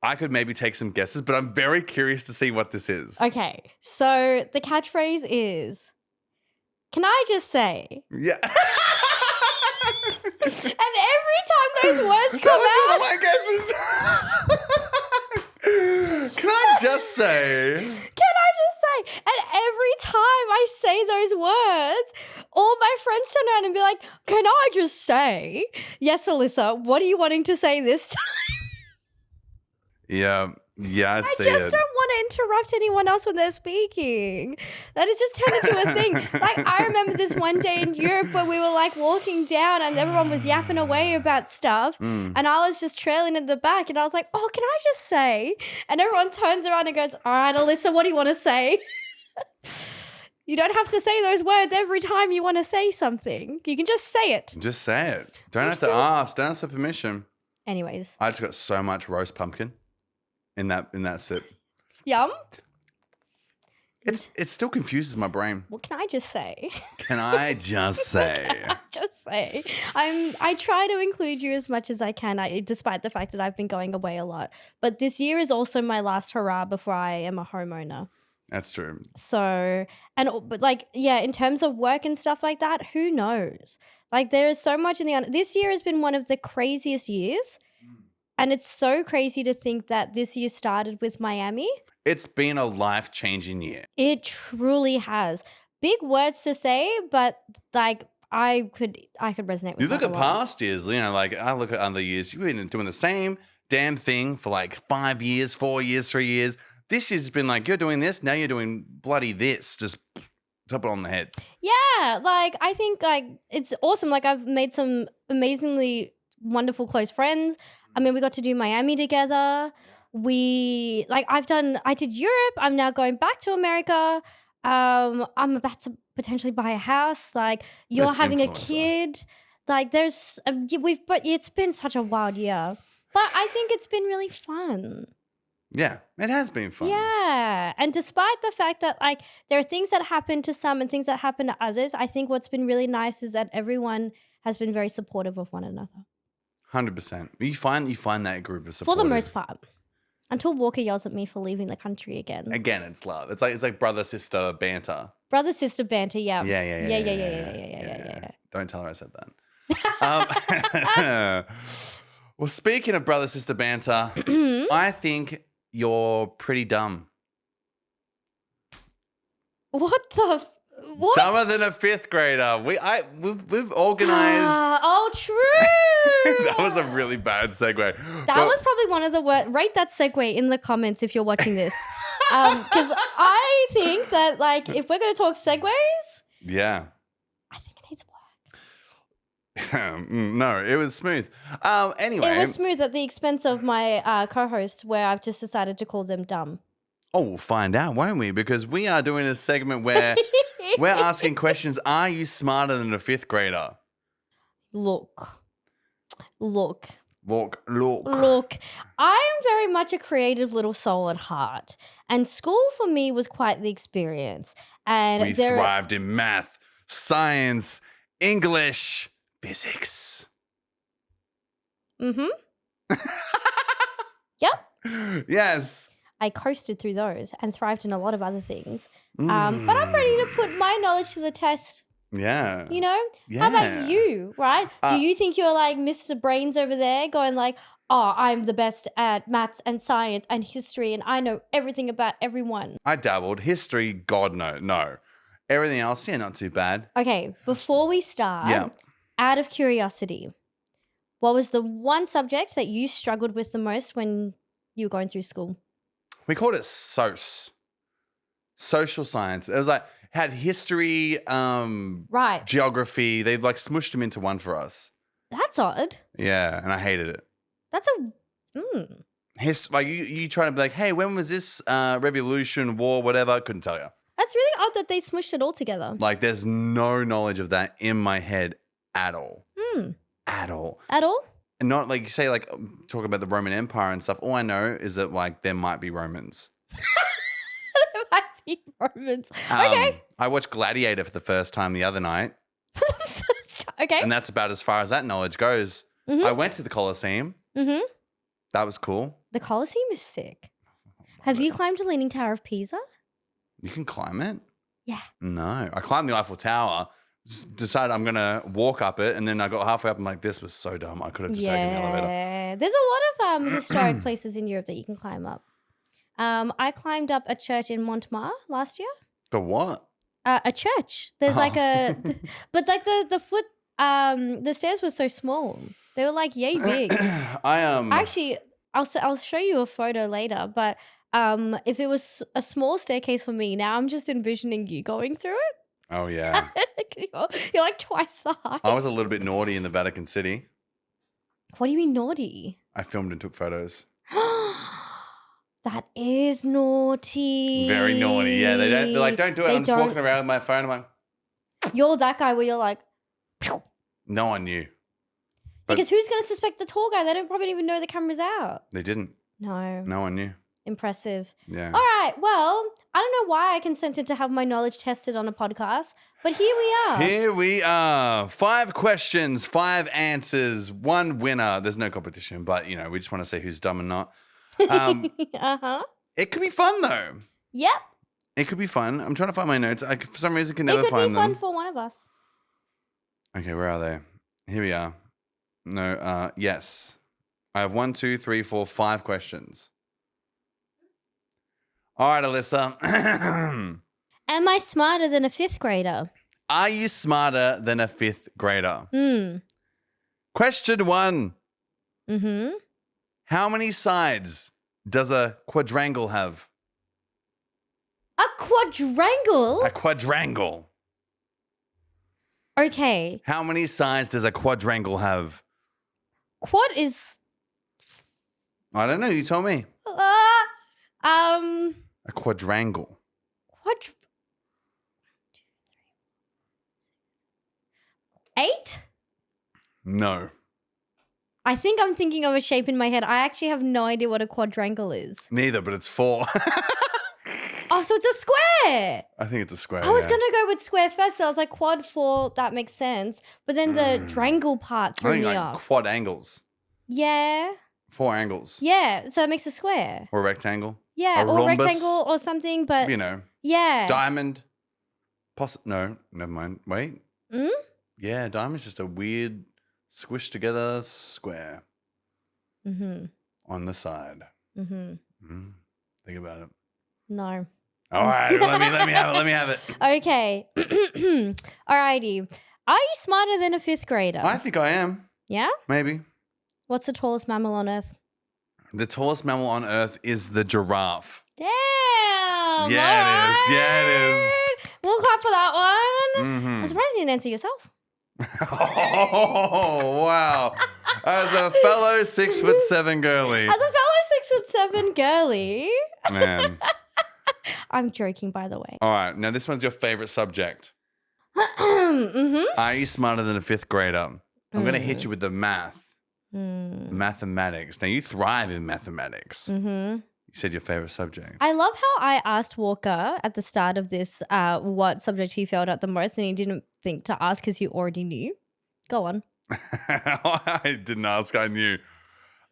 Speaker 2: I could maybe take some guesses, but I'm very curious to see what this is.
Speaker 1: Okay. So the catchphrase is, can I just say...
Speaker 2: Yeah.
Speaker 1: And every time those words come out...
Speaker 2: One of my guesses. Can I just say...
Speaker 1: And every time I say those words, all my friends turn around and be like, can I just say, yes, Elysa, what are you wanting to say this time?
Speaker 2: Yeah, I see
Speaker 1: I just don't want to interrupt anyone else when they're speaking. That has just turned into a thing. Like, I remember this one day in Europe where we were like walking down and everyone was yapping away about stuff. And I was just trailing in the back and I was like, oh, can I just say? And everyone turns around and goes, all right, Elysa, what do you want to say? You don't have to say those words every time you want to say something. You can just say it.
Speaker 2: Just say it. Don't have to ask. Don't ask for permission.
Speaker 1: Anyways.
Speaker 2: I just got so much roast pumpkin in that sip.
Speaker 1: Yum.
Speaker 2: It still confuses my brain.
Speaker 1: What can I just say?
Speaker 2: Can I just say?
Speaker 1: Just say. I try to include you as much as I can, despite the fact that I've been going away a lot. But this year is also my last hurrah before I am a homeowner.
Speaker 2: That's true.
Speaker 1: So, but like, yeah, in terms of work and stuff like that, who knows? Like, there is so much in the this year has been one of the craziest years. And it's so crazy to think that this year started with Miami.
Speaker 2: It's been a life-changing year.
Speaker 1: It truly has. Big words to say, but like I could resonate with
Speaker 2: You look
Speaker 1: that
Speaker 2: at
Speaker 1: a lot.
Speaker 2: past years, like I look at other years, you've been doing the same damn thing for like 5 years, 4 years, 3 years. This year's been like, you're doing this, now you're doing bloody this. Just top it on the head.
Speaker 1: Yeah, like I think like it's awesome. Like I've made some amazingly wonderful close friends. I mean, we got to do Miami together. I did Europe. I'm now going back to America. I'm about to potentially buy a house. Like you're
Speaker 2: There's
Speaker 1: having
Speaker 2: influencer.
Speaker 1: a kid. Like there's but it's been such a wild year. But I think it's been really fun.
Speaker 2: Yeah, it has been fun.
Speaker 1: Yeah. And despite the fact that like there are things that happen to some and things that happen to others, I think what's been really nice is that everyone has been very supportive of one another.
Speaker 2: 100%. You find that group of
Speaker 1: For
Speaker 2: supportive.
Speaker 1: the most part. Until Walker yells at me for leaving the country again.
Speaker 2: Again, it's love. It's like brother sister banter.
Speaker 1: Brother sister banter, yeah.
Speaker 2: Yeah. Don't tell her I said that. Well, speaking of brother sister banter, I think you're pretty dumb.
Speaker 1: What the? What?
Speaker 2: Dumber than a 5th grader. We've organized.
Speaker 1: Oh, true.
Speaker 2: That was a really bad segue.
Speaker 1: That was probably one of the worst. Rate that segue in the comments if you're watching this. Because I think that, like, if we're going to talk segues,
Speaker 2: yeah.
Speaker 1: I think it needs work.
Speaker 2: No, it was smooth. Anyway.
Speaker 1: It was smooth at the expense of my co-host where I've just decided to call them dumb.
Speaker 2: Oh, we'll find out, won't we? Because we are doing a segment where we're asking questions. Are you smarter than a 5th grader?
Speaker 1: Look. I'm very much a creative little soul at heart. And school for me was quite the experience. And
Speaker 2: we thrived in math, science, English, physics.
Speaker 1: Mm-hmm. Yep.
Speaker 2: Yes.
Speaker 1: I coasted through those and thrived in a lot of other things. But I'm ready to put my knowledge to the test.
Speaker 2: Yeah.
Speaker 1: You know?
Speaker 2: Yeah.
Speaker 1: How about you, right? Do you think you're like Mr. Brains over there going like, oh, I'm the best at maths and science and history and I know everything about everyone?
Speaker 2: I dabbled. History, God, no. Everything else, yeah, not too bad.
Speaker 1: Okay, before we start, out of curiosity, what was the one subject that you struggled with the most when you were going through school?
Speaker 2: We called it social science. It was like, had history, geography. They've like smushed them into one for us.
Speaker 1: That's odd.
Speaker 2: Yeah, and I hated it.
Speaker 1: That's
Speaker 2: Like you trying to be like, hey, when was this revolution, war, whatever? I couldn't tell you.
Speaker 1: That's really odd that they smushed it all together.
Speaker 2: Like there's no knowledge of that in my head at all. At all.
Speaker 1: At all?
Speaker 2: And not like you say, like talk about the Roman Empire and stuff. All I know is that like there might be Romans.
Speaker 1: There might be Romans. Okay.
Speaker 2: I watched Gladiator for the first time the other night.
Speaker 1: Okay.
Speaker 2: And that's about as far as that knowledge goes.
Speaker 1: Mm-hmm.
Speaker 2: I went to the Colosseum.
Speaker 1: Mm-hmm.
Speaker 2: That was cool.
Speaker 1: The Colosseum is sick. Have you climbed the Leaning Tower of Pisa?
Speaker 2: You can climb it?
Speaker 1: Yeah.
Speaker 2: No. I climbed the Eiffel Tower. Just decided I'm going to walk up it. And then I got halfway up and like, this was so dumb. I could have just taken the elevator.
Speaker 1: Yeah. There's a lot of historic places in Europe that you can climb up. I climbed up a church in Montmartre last year.
Speaker 2: The what?
Speaker 1: A church. There's like but like the foot, the stairs were so small. They were like yay big. Actually, I'll show you a photo later, but if it was a small staircase for me, now I'm just envisioning you going through it.
Speaker 2: Oh, yeah.
Speaker 1: You're like twice the height.
Speaker 2: I was a little bit naughty in the Vatican City.
Speaker 1: What do you mean naughty?
Speaker 2: I filmed and took photos.
Speaker 1: That is naughty.
Speaker 2: Very naughty. Yeah, they're like, don't do it. I'm just walking around with my phone. I'm like,
Speaker 1: you're that guy where you're like, pew.
Speaker 2: No one knew.
Speaker 1: Because who's going to suspect the tall guy? They don't probably even know the camera's out.
Speaker 2: They didn't.
Speaker 1: No.
Speaker 2: No one knew.
Speaker 1: Impressive.
Speaker 2: Yeah.
Speaker 1: All right. Well, I don't know why I consented to have my knowledge tested on a podcast, but here we are.
Speaker 2: Here we are. 5 questions, 5 answers, 1 winner. There's no competition, but, you know, we just want to say who's dumb and not.
Speaker 1: Uh-huh.
Speaker 2: It could be fun, though.
Speaker 1: Yep.
Speaker 2: It could be fun. I'm trying to find my notes. I, for some reason, can
Speaker 1: It
Speaker 2: never
Speaker 1: could
Speaker 2: find
Speaker 1: be
Speaker 2: them.
Speaker 1: fun for one of us.
Speaker 2: Okay, where are they? Here we are. No, yes. I have 1, 2, 3, 4, 5 questions. All right, Elysa.
Speaker 1: Am I smarter than a 5th grader?
Speaker 2: Are you smarter than a 5th grader? Question 1.
Speaker 1: Mm-hmm.
Speaker 2: How many sides does a quadrangle have?
Speaker 1: A quadrangle?
Speaker 2: A quadrangle.
Speaker 1: Okay.
Speaker 2: How many sides does a quadrangle have?
Speaker 1: Quad is...
Speaker 2: I don't know. You tell me. A quadrangle.
Speaker 1: 8?
Speaker 2: No.
Speaker 1: I think I'm thinking of a shape in my head. I actually have no idea what a quadrangle is.
Speaker 2: Neither, but it's 4.
Speaker 1: Oh, so it's a square.
Speaker 2: I think it's a square.
Speaker 1: I was going to go with square first. So I was like, quad 4, that makes sense. But then the drangle part
Speaker 2: I
Speaker 1: threw
Speaker 2: think
Speaker 1: me
Speaker 2: like
Speaker 1: off.
Speaker 2: quad angles.
Speaker 1: Yeah.
Speaker 2: 4 angles.
Speaker 1: Yeah. So it makes a square.
Speaker 2: Or a rectangle.
Speaker 1: Yeah.
Speaker 2: A
Speaker 1: Or
Speaker 2: rhombus.
Speaker 1: rectangle or something. But
Speaker 2: You know.
Speaker 1: yeah.
Speaker 2: Diamond. No, never mind. Wait.
Speaker 1: Mm?
Speaker 2: Yeah, diamond's just a weird squished together square on the side. Think about it.
Speaker 1: No.
Speaker 2: All right, let me have it.
Speaker 1: Okay. Alrighty. Are you smarter than a 5th grader?
Speaker 2: I think I am.
Speaker 1: Yeah?
Speaker 2: Maybe.
Speaker 1: What's the tallest mammal on Earth?
Speaker 2: The tallest mammal on Earth is the giraffe.
Speaker 1: Damn.
Speaker 2: Yeah, it is. Yeah, it is.
Speaker 1: We'll clap for that one. I'm surprised you didn't answer yourself.
Speaker 2: Oh, wow. As a fellow 6'7" girly.
Speaker 1: As a fellow 6'7" girly.
Speaker 2: Man.
Speaker 1: I'm joking, by the way.
Speaker 2: All right. Now, this one's your favorite subject.
Speaker 1: Mm-hmm.
Speaker 2: Are you smarter than a 5th grader? I'm going to hit you with the math. Mathematics. Now, you thrive in mathematics. You said your favorite subject.
Speaker 1: I love how I asked Walker at the start of this what subject he failed at the most, and he didn't think to ask because he already knew. Go on.
Speaker 2: I didn't ask. I knew.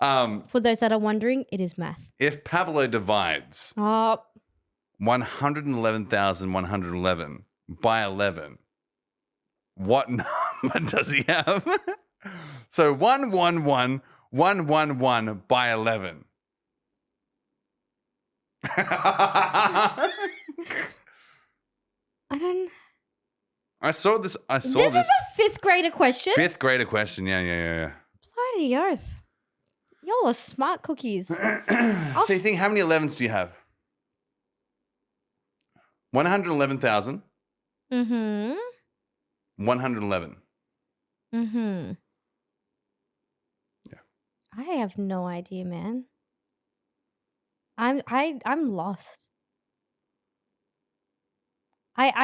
Speaker 1: For those that are wondering, it is math.
Speaker 2: If Pablo divides 111,111 by 11, what number does he have? So 111,111 by 11.
Speaker 1: I don't.
Speaker 2: I saw this.
Speaker 1: This is a 5th grader question.
Speaker 2: 5th grader question. Yeah.
Speaker 1: Bloody oath. Y'all are smart cookies.
Speaker 2: So you think, how many 11s do you have? 111,000. 111. Yeah.
Speaker 1: I have no idea, man. I'm lost.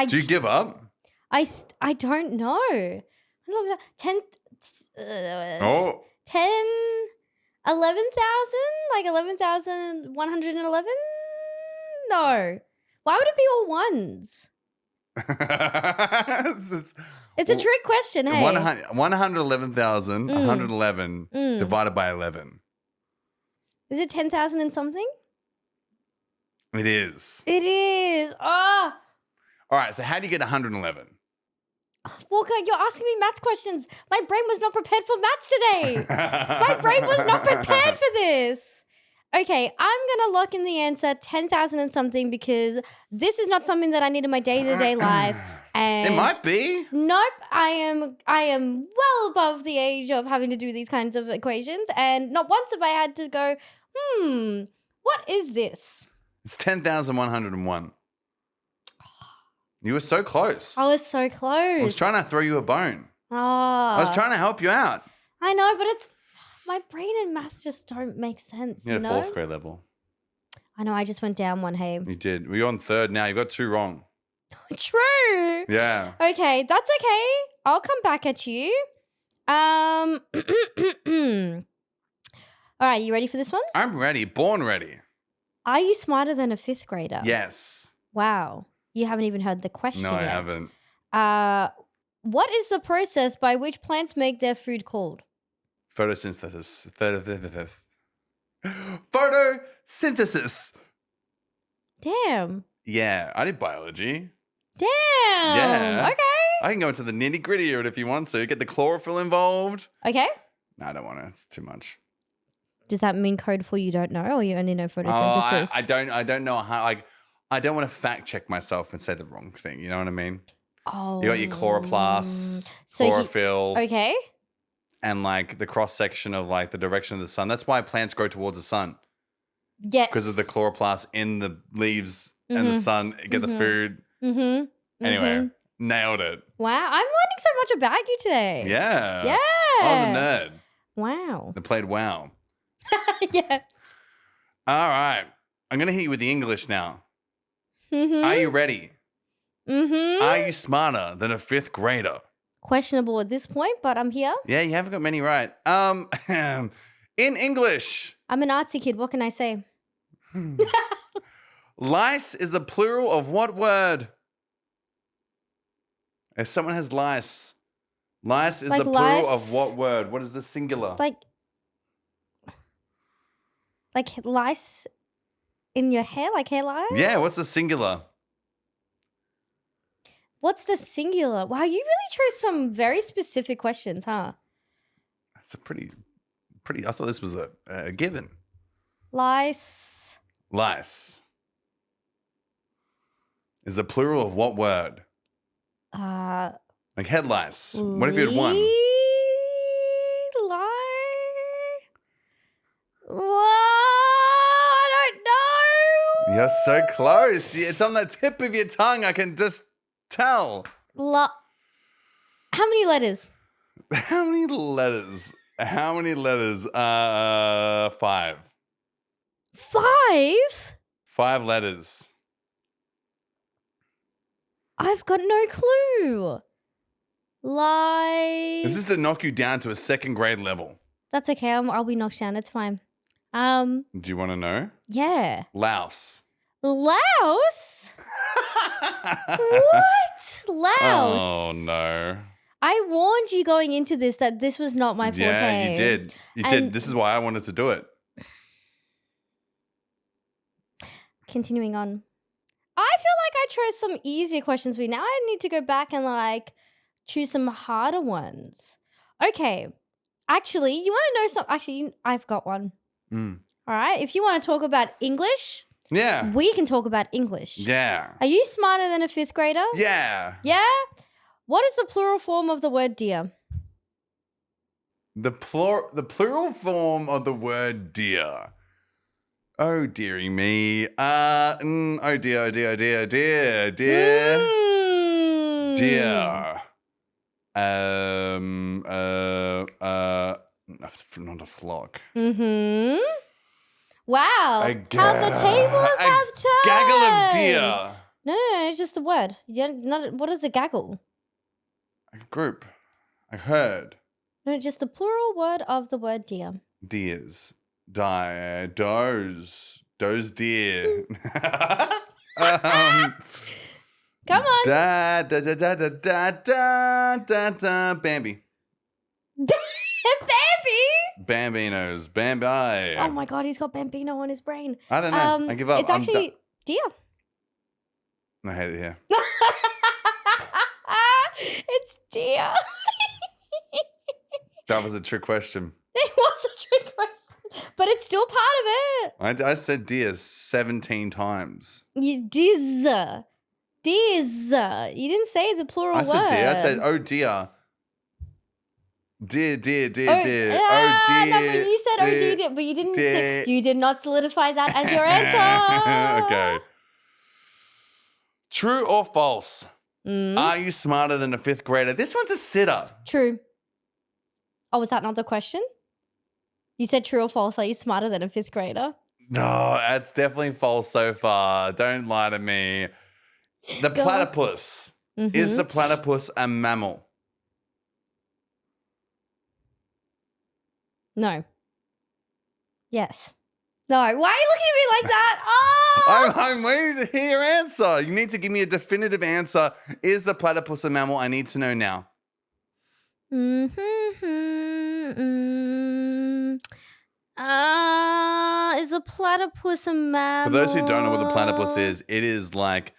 Speaker 2: Do you give up?
Speaker 1: I don't know. I love that. 10
Speaker 2: Oh.
Speaker 1: 10 11,000? Like 11,111? No. Why would it be all ones? It's a trick question, hey.
Speaker 2: 111,111 divided by 11.
Speaker 1: Is it 10,000 and something?
Speaker 2: It is.
Speaker 1: It is. Oh.
Speaker 2: All right, so how do you get 111?
Speaker 1: Walker, you're asking me maths questions. My brain was not prepared for maths today. My brain was not prepared for this. Okay, I'm going to lock in the answer 10,000 and something because this is not something that I need in my day-to-day life. And
Speaker 2: it might be.
Speaker 1: Nope, I am well above the age of having to do these kinds of equations, and not once have I had to go, what is this?
Speaker 2: It's 10,101. You were so close.
Speaker 1: I was so close.
Speaker 2: I was trying to throw you a bone.
Speaker 1: Oh.
Speaker 2: I was trying to help you out.
Speaker 1: I know, but it's my brain and maths just don't make sense,
Speaker 2: You're
Speaker 1: you
Speaker 2: at
Speaker 1: know?
Speaker 2: 4th grade level.
Speaker 1: I know, I just went down one, hey.
Speaker 2: You did. Well, you're on 3rd now. You got 2 wrong.
Speaker 1: True.
Speaker 2: Yeah.
Speaker 1: Okay, that's okay. I'll come back at you. All right, you ready for this one?
Speaker 2: I'm ready. Born ready.
Speaker 1: Are you smarter than a 5th grader?
Speaker 2: Yes.
Speaker 1: Wow. You haven't even heard the question
Speaker 2: No, I
Speaker 1: yet.
Speaker 2: haven't.
Speaker 1: What is the process by which plants make their food called?
Speaker 2: Photosynthesis. Photosynthesis.
Speaker 1: Damn.
Speaker 2: Yeah, I did biology.
Speaker 1: Damn.
Speaker 2: Yeah.
Speaker 1: Okay.
Speaker 2: I can go into the nitty-gritty of it if you want to. Get the chlorophyll involved.
Speaker 1: Okay.
Speaker 2: No, I don't want to. It's too much.
Speaker 1: Does that mean code 4 you don't know, or you only know photosynthesis?
Speaker 2: I don't know how. Like, I don't want to fact check myself and say the wrong thing. You know what I mean?
Speaker 1: Oh.
Speaker 2: You got your chloroplast, chlorophyll.
Speaker 1: Okay.
Speaker 2: And like the cross section of like the direction of the sun. That's why plants grow towards the sun.
Speaker 1: Yes.
Speaker 2: Because of the chloroplast in the leaves and the sun get the food. Anyway, nailed it.
Speaker 1: Wow, I'm learning so much about you today.
Speaker 2: Yeah.
Speaker 1: Yeah.
Speaker 2: I was a nerd.
Speaker 1: Wow.
Speaker 2: I played WoW.
Speaker 1: Yeah.
Speaker 2: All right. I'm going to hit you with the English now. Are you ready? Are you smarter than a 5th grader?
Speaker 1: Questionable at this point, but I'm here.
Speaker 2: Yeah, you haven't got many right. In English.
Speaker 1: I'm an artsy kid. What can I say?
Speaker 2: Lice is a plural of what word? If someone has lice, lice is
Speaker 1: Like
Speaker 2: the plural
Speaker 1: lice?
Speaker 2: of what word? What is the singular?
Speaker 1: Like lice in your hair? Like hair lice?
Speaker 2: Yeah, what's the singular?
Speaker 1: What's the singular? Wow, you really chose some very specific questions, huh?
Speaker 2: It's a pretty. I thought this was a given.
Speaker 1: Lice.
Speaker 2: Lice is the plural of what word? Like head lice. What if you had one?
Speaker 1: I don't know.
Speaker 2: You're so close. It's on the tip of your tongue. I can just tell.
Speaker 1: How many letters?
Speaker 2: How many letters? 5.
Speaker 1: 5?
Speaker 2: 5 letters.
Speaker 1: I've got no clue.
Speaker 2: This is to knock you down to a 2nd grade level.
Speaker 1: That's okay. I'll be knocked down. It's fine.
Speaker 2: Do you want to know?
Speaker 1: Yeah.
Speaker 2: Louse.
Speaker 1: Louse? What? Louse?
Speaker 2: Oh, no.
Speaker 1: I warned you going into this that this was not my forte.
Speaker 2: Yeah, you did. You did. This is why I wanted to do it.
Speaker 1: Continuing on. I feel like I chose some easier questions for you. Now I need to go back and like choose some harder ones. Okay. Actually, you want to know something? Actually, I've got one. All right. If you want to talk about English,
Speaker 2: yeah,
Speaker 1: we can talk about English.
Speaker 2: Yeah.
Speaker 1: Are you smarter than a 5th grader?
Speaker 2: Yeah.
Speaker 1: Yeah? What is the plural form of the word dear?
Speaker 2: The plural form of the word dear. Oh, dearie me. Oh, dear, oh, dear, oh, dear, oh, dear, dear. Dear. Not a flock.
Speaker 1: Wow. How the tables have turned.
Speaker 2: Gaggle of deer.
Speaker 1: No, it's just a word. What is a gaggle?
Speaker 2: A group. A herd.
Speaker 1: No, just the plural word of the word deer.
Speaker 2: Deers. Does deer.
Speaker 1: Come on.
Speaker 2: Bambi.
Speaker 1: Bambi?
Speaker 2: Bambinos. Bambi.
Speaker 1: Oh my God, he's got Bambino on his brain.
Speaker 2: I don't know. I give up.
Speaker 1: It's actually deer.
Speaker 2: I hate it here.
Speaker 1: It's deer.
Speaker 2: That was a trick question.
Speaker 1: It was a trick question, but it's still part of it.
Speaker 2: I said deer 17 times.
Speaker 1: Diz. You didn't say the plural word.
Speaker 2: I said deer. I said, oh dear. Dear.
Speaker 1: Oh,
Speaker 2: dear.
Speaker 1: No, but you said oh dear, but you didn't say, you did not solidify that as your answer.
Speaker 2: Okay. True or false? Are you smarter than a 5th grader? This one's a sitter.
Speaker 1: True. Oh, was that not the question? You said true or false. Are you smarter than a 5th grader?
Speaker 2: No, it's definitely false so far. Don't lie to me. The platypus. Is the platypus a mammal?
Speaker 1: No. Yes. No. Why are you looking at me like that? Oh!
Speaker 2: I'm waiting to hear your answer. You need to give me a definitive answer. Is the platypus a mammal? I need to know now.
Speaker 1: Is the a platypus a mammal?
Speaker 2: For those who don't know what the platypus is, it is like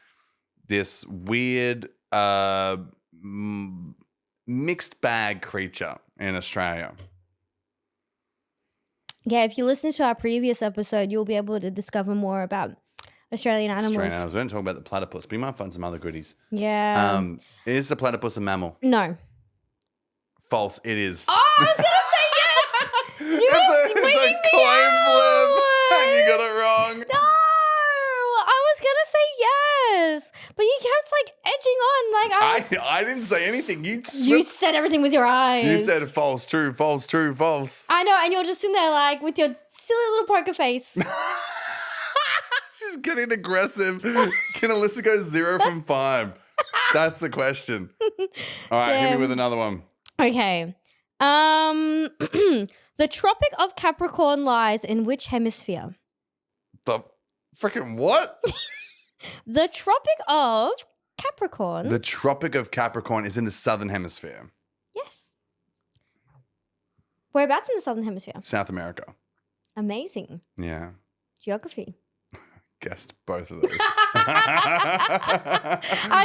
Speaker 2: this weird mixed bag creature in Australia.
Speaker 1: Yeah, if you listen to our previous episode, you'll be able to discover more about Australian animals.
Speaker 2: Australian animals. We don't talk about the platypus, but you might find some other goodies.
Speaker 1: Yeah.
Speaker 2: Is the platypus a mammal?
Speaker 1: No.
Speaker 2: False. It is.
Speaker 1: Oh, I was going to say yes. You were
Speaker 2: it's a coin flip, and you got it wrong.
Speaker 1: No, I was going to say yes, but you kept like edging on.
Speaker 2: I didn't say anything.
Speaker 1: You said everything with your eyes.
Speaker 2: You said false, true, false, true, false.
Speaker 1: I know, and you're just in there like with your silly little poker face.
Speaker 2: She's getting aggressive. Can Elysa go 0 from 5? That's the question. All right, hit me with another one.
Speaker 1: Okay. The Tropic of Capricorn lies in which hemisphere?
Speaker 2: The freaking what?
Speaker 1: The Tropic of Capricorn.
Speaker 2: The Tropic of Capricorn is in the southern hemisphere.
Speaker 1: Yes. Whereabouts in the southern hemisphere?
Speaker 2: South America.
Speaker 1: Amazing.
Speaker 2: Yeah.
Speaker 1: Geography.
Speaker 2: Guessed both of those.
Speaker 1: I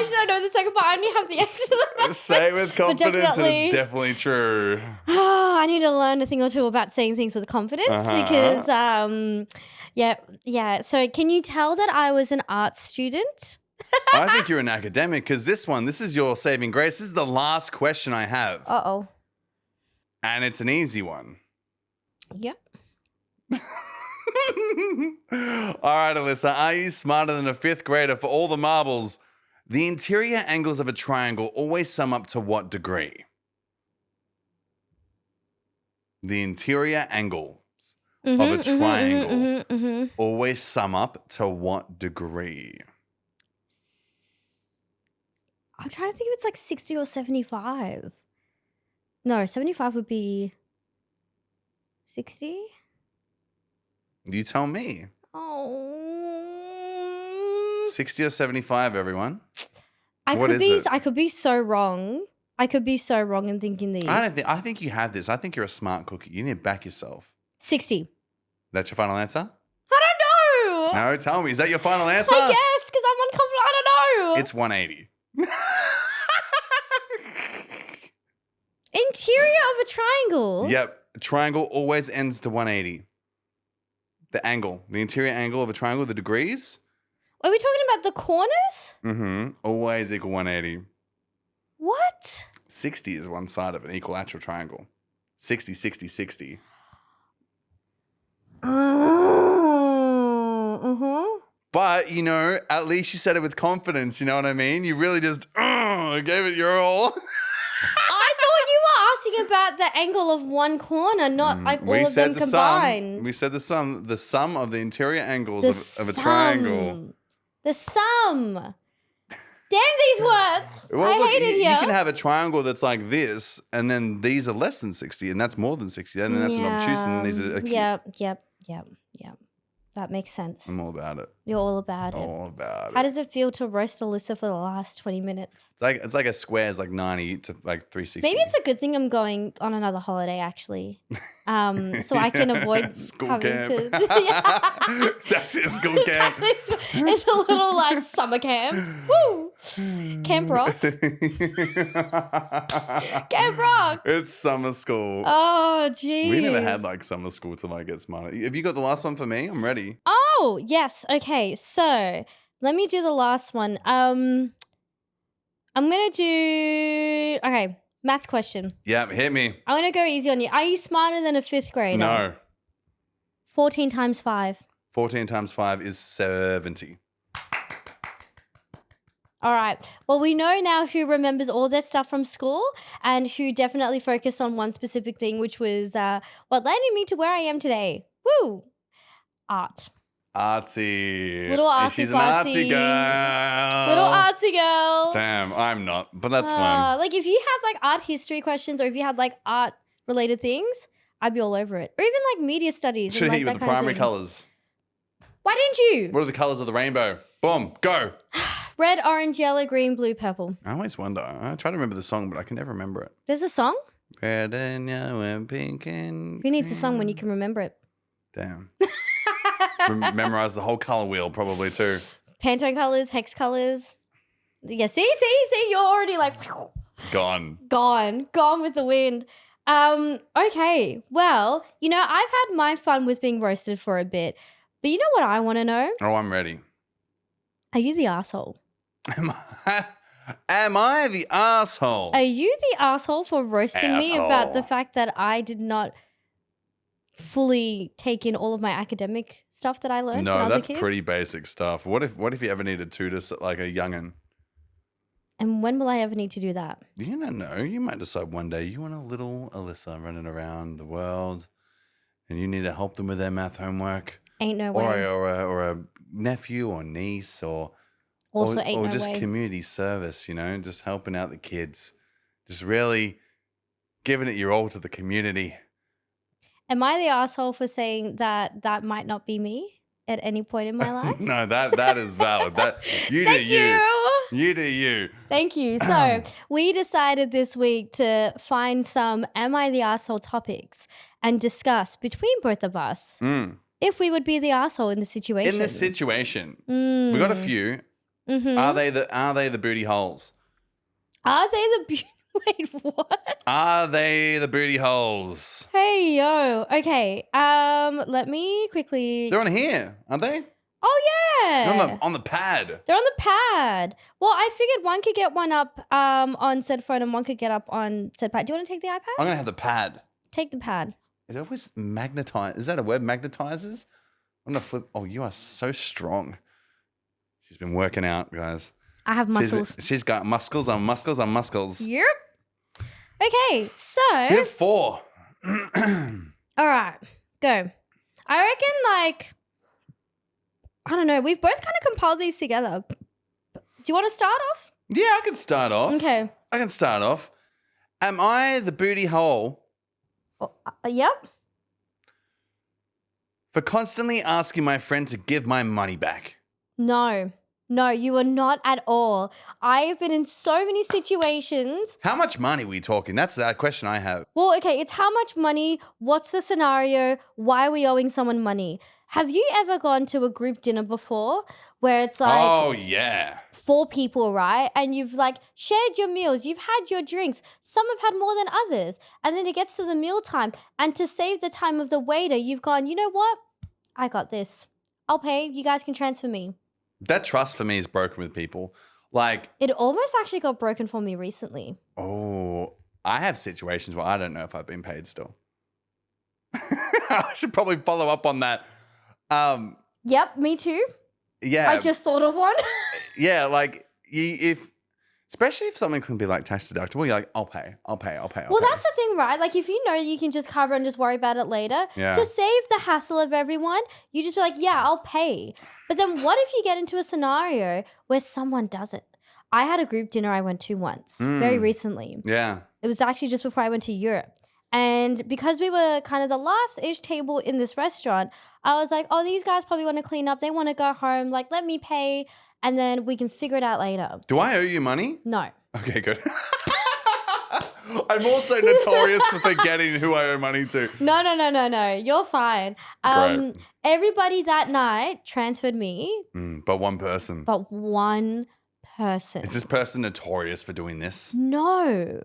Speaker 1: should know the second part. I only have the answer.
Speaker 2: Say it with confidence and it's definitely true.
Speaker 1: I need to learn a thing or two about saying things with confidence because, yeah. So can you tell that I was an art student?
Speaker 2: I think you're an academic because this is your saving grace. This is the last question I have.
Speaker 1: Uh-oh.
Speaker 2: And it's an easy one.
Speaker 1: Yep.
Speaker 2: All right, Elysa, are you smarter than a 5th grader for all the marbles? The interior angles of a triangle always sum up to what degree? The interior angles of a triangle always sum up to what degree?
Speaker 1: I'm trying to think if it's like 60 or 75. No, 75 would be 60.
Speaker 2: You tell me.
Speaker 1: Oh.
Speaker 2: 60 or 75, everyone.
Speaker 1: I could be so wrong. I could be so wrong in thinking these.
Speaker 2: I think you have this. I think you're a smart cookie. You need to back yourself.
Speaker 1: 60.
Speaker 2: That's your final answer?
Speaker 1: I don't know.
Speaker 2: No, tell me. Is that your final answer?
Speaker 1: I guess, because I'm unconfident. I don't know.
Speaker 2: It's 180.
Speaker 1: Interior of a triangle?
Speaker 2: Yep. A triangle always ends to 180. The angle. The interior angle of a triangle, the degrees.
Speaker 1: Are we talking about the corners?
Speaker 2: Mm-hmm. Always equal 180.
Speaker 1: What?
Speaker 2: 60 is one side of an equilateral triangle. 60, 60, 60. But, at least you said it with confidence. You know what I mean? You really just gave it your all.
Speaker 1: I thought you were asking about the angle of one corner, not like all of them combined.
Speaker 2: We said the sum of the interior angles of a triangle.
Speaker 1: The sum. Damn these words.
Speaker 2: Well,
Speaker 1: I hate it here.
Speaker 2: You can have a triangle that's like this, and then these are less than 60, and that's more than 60, and then that's an obtuse, and these are acute.
Speaker 1: Yep. That makes sense.
Speaker 2: I'm all about it.
Speaker 1: You're all about it.
Speaker 2: All about it.
Speaker 1: How does it feel to roast Elysa for the last 20 minutes?
Speaker 2: It's like a square is like 90 to like 360.
Speaker 1: Maybe it's a good thing I'm going on another holiday, actually. So I can avoid
Speaker 2: school
Speaker 1: having
Speaker 2: camp.
Speaker 1: to.
Speaker 2: It's actually a school camp.
Speaker 1: It's a little like summer camp. Woo! Camp Rock. Camp Rock.
Speaker 2: It's summer school.
Speaker 1: Oh, geez.
Speaker 2: We never had like summer school till I get smarter. Have you got the last one for me? I'm ready.
Speaker 1: Oh, yes. Okay. So let me do the last one. I'm going to do, okay, maths question.
Speaker 2: Yeah, hit me.
Speaker 1: I'm going to go easy on you. Are you smarter than a 5th grader?
Speaker 2: No.
Speaker 1: 14 times 5.
Speaker 2: 14 times 5 is 70.
Speaker 1: All right. Well, we know now who remembers all their stuff from school and who definitely focused on one specific thing, which was what landed me to where I am today. Woo! Art.
Speaker 2: Artsy.
Speaker 1: Little artsy.
Speaker 2: She's an artsy girl.
Speaker 1: Little artsy girl.
Speaker 2: Damn, I'm not, but that's fine.
Speaker 1: Like if you had like art history questions or if you had like art related things, I'd be all over it. Or even like media studies.
Speaker 2: Should hit you with the primary colours.
Speaker 1: Why didn't you?
Speaker 2: What are the colours of the rainbow? Boom, go.
Speaker 1: Red, orange, yellow, green, blue, purple.
Speaker 2: I always wonder. I try to remember the song, but I can never remember it.
Speaker 1: There's a song?
Speaker 2: Red and yellow and pink and
Speaker 1: Who needs a song when you can remember it?
Speaker 2: Damn. Memorize the whole color wheel probably too.
Speaker 1: Pantone colors, hex colors. Yeah, see, you're already like
Speaker 2: Gone
Speaker 1: with the wind. Okay, well, I've had my fun with being roasted for a bit, but you know what I want to know?
Speaker 2: Oh, I'm ready.
Speaker 1: Are you the asshole?
Speaker 2: Am I the asshole?
Speaker 1: Are you the asshole for roasting me about the fact that I did not fully take in all of my academic stuff that I learned when I was a kid?
Speaker 2: No, that's pretty basic stuff. What if you ever needed tutor like a young'un?
Speaker 1: And when will I ever need to do that?
Speaker 2: You don't know. You might decide one day you want a little Elysa running around the world and you need to help them with their math homework.
Speaker 1: Ain't no way.
Speaker 2: Or a nephew or niece or just community service, just helping out the kids. Just really giving it your all to the community.
Speaker 1: Am I the asshole for saying that might not be me at any point in my life?
Speaker 2: No, that is valid. You do you. You do you.
Speaker 1: Thank you. So we decided this week to find some Am I the Asshole topics and discuss between both of us if we would be the asshole in the situation.
Speaker 2: In this situation, we got a few. Mm-hmm. Are they the booty holes?
Speaker 1: Are they the Wait, what?
Speaker 2: Are they the booty holes?
Speaker 1: Hey, yo. Okay. Let me quickly.
Speaker 2: They're on here, aren't they?
Speaker 1: Oh, yeah.
Speaker 2: They're on the pad.
Speaker 1: They're on the pad. Well, I figured one could get one up on said phone and one could get up on said pad. Do you want to take the iPad?
Speaker 2: I'm going to have the pad.
Speaker 1: Take the pad.
Speaker 2: It always magnetizes. Is that a word? Magnetizes? I'm going to flip. Oh, you are so strong. She's been working out, guys.
Speaker 1: I have muscles.
Speaker 2: She's got muscles on muscles on muscles.
Speaker 1: Yep. Okay, so.
Speaker 2: We have 4.
Speaker 1: All right, go. I reckon, I don't know. We've both kind of compiled these together. Do you want to start off?
Speaker 2: Yeah, I can start off.
Speaker 1: Okay.
Speaker 2: I can start off. Am I the booty hole?
Speaker 1: Yep.
Speaker 2: For constantly asking my friend to give my money back.
Speaker 1: No, you are not at all. I have been in so many situations.
Speaker 2: How much money are we talking? That's a question I have.
Speaker 1: Well, okay, it's how much money, what's the scenario, why are we owing someone money? Have you ever gone to a group dinner before where it's like...
Speaker 2: Oh, yeah.
Speaker 1: 4 people, right? And you've shared your meals, you've had your drinks. Some have had more than others. And then it gets to the meal time. And to save the time of the waiter, you've gone, you know what? I got this. I'll pay. You guys can transfer me.
Speaker 2: That trust for me is broken with people.
Speaker 1: It almost actually got broken for me recently.
Speaker 2: Oh, I have situations where I don't know if I've been paid still. I should probably follow up on that.
Speaker 1: Yep, me too.
Speaker 2: Yeah.
Speaker 1: I just thought of one.
Speaker 2: Yeah, especially if something can be tax deductible, you're like, I'll pay.
Speaker 1: Well, that's the thing, right? If you know you can just cover and just worry about it later, to save the hassle of everyone, you just be like, yeah, I'll pay. But then what if you get into a scenario where someone doesn't? I had a group dinner I went to once, very recently.
Speaker 2: Yeah.
Speaker 1: It was actually just before I went to Europe. And because we were kind of the last-ish table in this restaurant, I was like, oh, these guys probably want to clean up. They want to go home. Let me pay, and then we can figure it out later.
Speaker 2: Do I owe you money?
Speaker 1: No.
Speaker 2: Okay, good. I'm also notorious for forgetting who I owe money to.
Speaker 1: No. You're fine.
Speaker 2: Great.
Speaker 1: Everybody that night transferred me.
Speaker 2: But one person. Is this person notorious for doing this?
Speaker 1: No.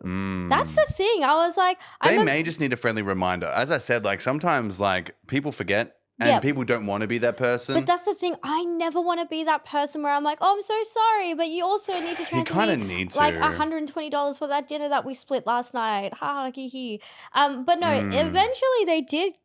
Speaker 1: That's the thing. I was like...
Speaker 2: They may just need a friendly reminder. As I said, sometimes people forget and people don't want to be that person.
Speaker 1: But that's the thing. I never want to be that person where I'm like, oh, I'm so sorry, but you also need to transfer me...
Speaker 2: You kind of need to.
Speaker 1: $120 for that dinner that we split last night. Ha ha, hee hee. But no, eventually they did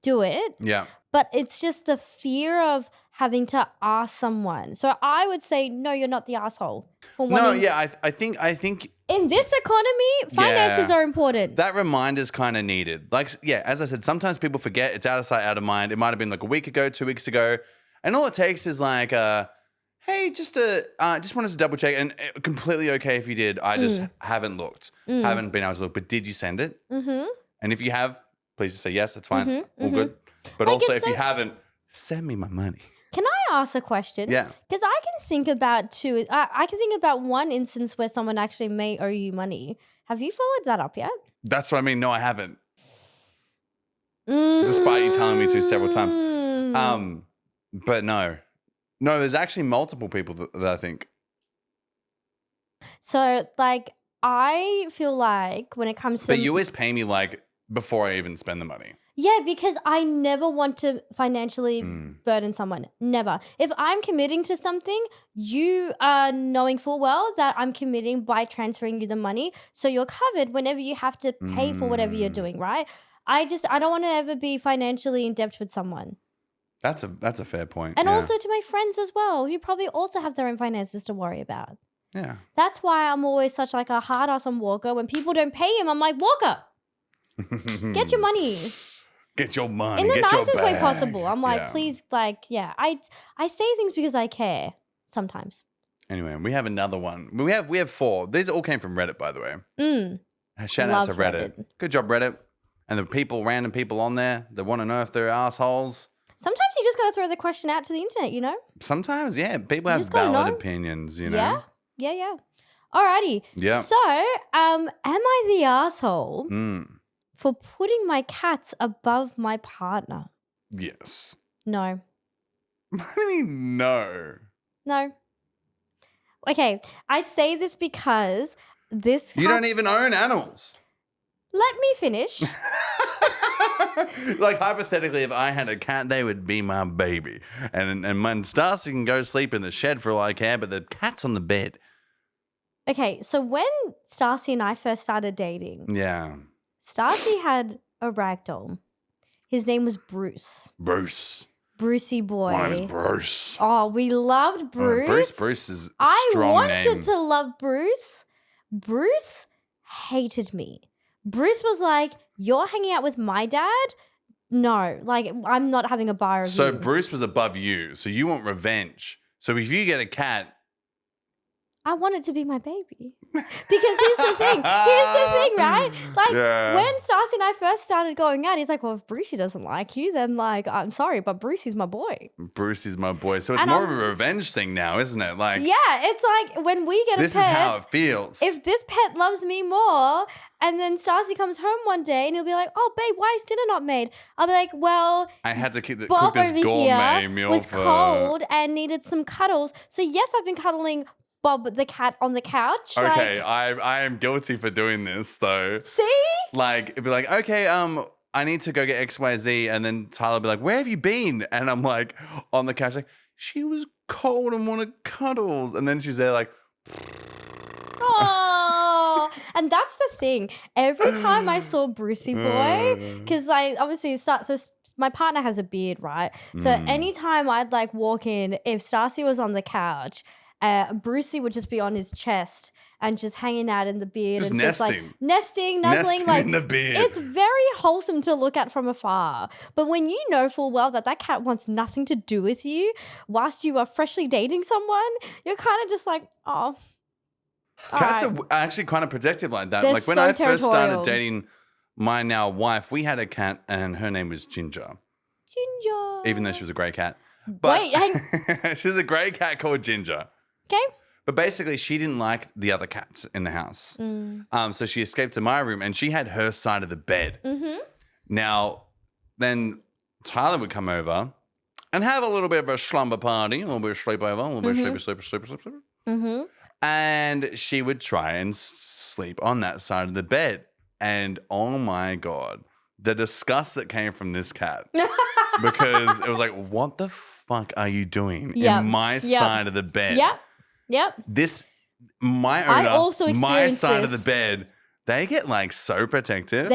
Speaker 1: do it.
Speaker 2: Yeah.
Speaker 1: But it's just the fear of having to ask someone. So I would say, no, you're not the asshole.
Speaker 2: I think
Speaker 1: in this economy, finances are important.
Speaker 2: That reminder's kind of needed. As I said, sometimes people forget. It's out of sight, out of mind. It might have been a week ago, 2 weeks ago. And all it takes is hey, just wanted to double check. And completely okay if you did. I just haven't looked. Haven't been able to look. But did you send it? Mm-hmm. And if you have, please just say yes, that's fine. All good. But also if you haven't, send me my money.
Speaker 1: Can I ask a question?
Speaker 2: Yeah.
Speaker 1: Because I can think about I can think about one instance where someone actually may owe you money. Have you followed that up yet?
Speaker 2: That's what I mean. No, I haven't. Despite you telling me to several times. But no, there's actually multiple people that I think.
Speaker 1: So, like, I feel like when it comes to...
Speaker 2: But you always pay me, like, before I even spend the money.
Speaker 1: Yeah, because I never want to financially burden someone. Never. If I'm committing to something, you are knowing full well that I'm committing by transferring you the money. So you're covered whenever you have to pay for whatever you're doing, right? I don't want to ever be financially in debt with someone.
Speaker 2: That's a fair point.
Speaker 1: And also to my friends as well, who probably also have their own finances to worry about.
Speaker 2: Yeah.
Speaker 1: That's why I'm always such like a hard ass on Walker. When people don't pay him, I'm like, Walker, get your money.
Speaker 2: Get your money.
Speaker 1: In the nicest way possible. I'm like, please, like, yeah. I say things because I care sometimes.
Speaker 2: Anyway, we have another one. We have 4. These all came from Reddit, by the way. Shout out to Reddit. Good job, Reddit. And the random people on there that want to know if they're assholes.
Speaker 1: Sometimes you just got to throw the question out to the internet, you know?
Speaker 2: Sometimes, yeah. People have valid opinions, you know?
Speaker 1: Yeah. Alrighty.
Speaker 2: Yeah.
Speaker 1: So, am I the asshole for putting my cats above my partner?
Speaker 2: Yes.
Speaker 1: No.
Speaker 2: I mean, no.
Speaker 1: No. Okay, I say this because this...
Speaker 2: You don't even own animals.
Speaker 1: Let me finish.
Speaker 2: Like, hypothetically, if I had a cat, they would be my baby. And when Stacy can go sleep in the shed for all I care, but the cat's on the bed.
Speaker 1: Okay, so when Stacy and I first started dating...
Speaker 2: Yeah.
Speaker 1: Stacy had a ragdoll. His name was Bruce. Brucey boy.
Speaker 2: My name is Bruce.
Speaker 1: Oh, we loved Bruce.
Speaker 2: Bruce is a strong name.
Speaker 1: I wanted to love Bruce. Bruce hated me. Bruce was like, you're hanging out with my dad? No, like, I'm not having a bar of you.
Speaker 2: So Bruce was above you. So you want revenge. So if you get a cat...
Speaker 1: I want it to be my baby. Because here's the thing, right? Like, when Stacy and I first started going out, he's like, well, if Brucey doesn't like you, then, like, I'm sorry, but Brucey's my boy.
Speaker 2: So it's more of a revenge thing now, isn't it? Like,
Speaker 1: yeah, it's like when we get a pet.
Speaker 2: This is how it feels.
Speaker 1: If this pet loves me more, and then Stacy comes home one day and he'll be like, oh, babe, why is dinner not made? I'll be like, well,
Speaker 2: I had to cook
Speaker 1: Bob
Speaker 2: this
Speaker 1: over
Speaker 2: gourmet
Speaker 1: here
Speaker 2: meal
Speaker 1: was
Speaker 2: for...
Speaker 1: cold and needed some cuddles. So, yes, I've been cuddling Bob the cat on the couch.
Speaker 2: Okay,
Speaker 1: like,
Speaker 2: I am guilty for doing this though.
Speaker 1: See?
Speaker 2: Like, it'd be like, okay, I need to go get XYZ, and then Tyler would be like, where have you been? And I'm like, on the couch, like, she was cold and wanted cuddles. And then she's there like,
Speaker 1: oh, and that's the thing. Every time I saw Brucey boy, because like obviously so my partner has a beard, right? So anytime I'd like walk in, if Stacy was on the couch, Brucey would just be on his chest and just hanging out in the beard
Speaker 2: just
Speaker 1: and
Speaker 2: nesting.
Speaker 1: just like nuzzling like
Speaker 2: in the beard.
Speaker 1: It's very wholesome to look at from afar. But when you know full well that cat wants nothing to do with you whilst you are freshly dating someone, you're kind of just like, oh.
Speaker 2: Cats are actually kind of protective like that.
Speaker 1: They're
Speaker 2: like when
Speaker 1: so
Speaker 2: I first started
Speaker 1: territorial.
Speaker 2: dating my now wife, we had a cat and her name was Ginger. Even though she was a grey cat. But she was a grey cat called Ginger.
Speaker 1: Okay.
Speaker 2: But basically, she didn't like the other cats in the house. So she escaped to my room and she had her side of the bed. Now, then Tyler would come over and have a little bit of a slumber party, a little bit of sleepover, a little bit of sleep. And she would try and sleep on that side of the bed. And oh my God, the disgust that came from this cat. Because it was like, what the fuck are you doing in my side of the bed?
Speaker 1: Yep.
Speaker 2: My owner, my side of the bed, they get like so protective.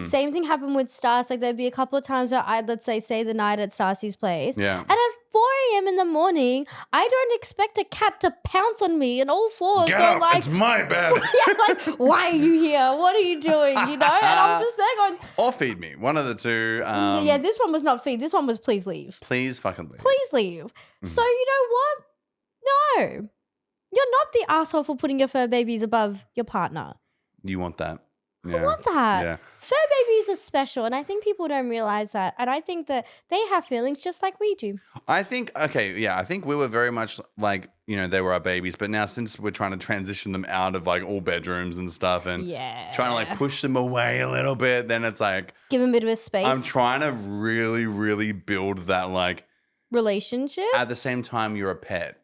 Speaker 1: Same thing happened with Stars. Like there'd be a couple of times where I'd, let's say, stay the night at Stacy's place.
Speaker 2: Yeah.
Speaker 1: And at 4 a.m. in the morning, I don't expect a cat to pounce on me and all fours
Speaker 2: Get
Speaker 1: go
Speaker 2: up,
Speaker 1: like,
Speaker 2: it's my bed.
Speaker 1: yeah, like, why are you here? What are you doing? You know? And I'm just there going,
Speaker 2: or feed me. One of the two.
Speaker 1: yeah, this one was not feed. This one was please leave.
Speaker 2: Please fucking leave.
Speaker 1: Please leave. So you know what? No. You're not the asshole for putting your fur babies above your partner.
Speaker 2: You want that?
Speaker 1: I want that.
Speaker 2: Yeah.
Speaker 1: Fur babies are special, and I think people don't realize that. And I think that they have feelings just like we do.
Speaker 2: I think we were very much like, they were our babies, but now since we're trying to transition them out of like all bedrooms and stuff and trying to like push them away a little bit, then it's like
Speaker 1: give them a bit of a space.
Speaker 2: I'm trying to really, really build that like
Speaker 1: relationship.
Speaker 2: At the same time, you're a pet.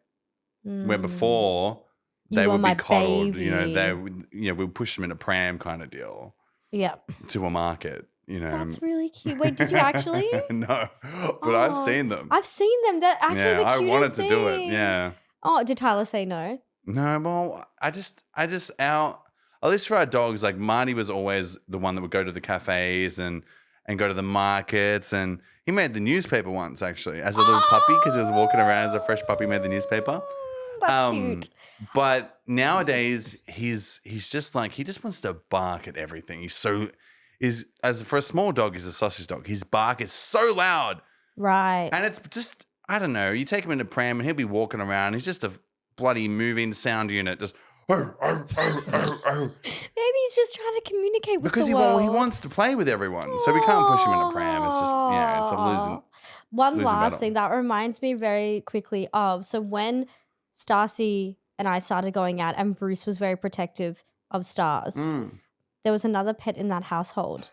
Speaker 2: Where before they would be coddled,
Speaker 1: baby.
Speaker 2: we'd push them in a pram kind of deal.
Speaker 1: Yeah.
Speaker 2: To a market.
Speaker 1: That's really cute. Wait, did you actually?
Speaker 2: No, but I've seen them.
Speaker 1: I've seen them. They're actually the cutest
Speaker 2: I wanted
Speaker 1: thing.
Speaker 2: to do it. Yeah.
Speaker 1: Oh, did Tyler say no?
Speaker 2: No, well, at least for our dogs, like Marty was always the one that would go to the cafes and go to the markets, and he made the newspaper once actually as a little puppy because he was walking around as a fresh puppy. Made the newspaper.
Speaker 1: That's cute.
Speaker 2: But nowadays he's just like he just wants to bark at everything. As for a small dog, he's a sausage dog. His bark is so loud.
Speaker 1: Right.
Speaker 2: And it's just, I don't know, you take him in a pram and he'll be walking around. He's just a bloody moving sound unit. Just,
Speaker 1: maybe he's just trying to communicate with the
Speaker 2: Because
Speaker 1: world.
Speaker 2: he wants to play with everyone. So we can't push him in a pram. It's just, it's a losing.
Speaker 1: One last thing that reminds me very quickly of, so when Stacy and I started going out and Bruce was very protective of Stars, there was another pet in that household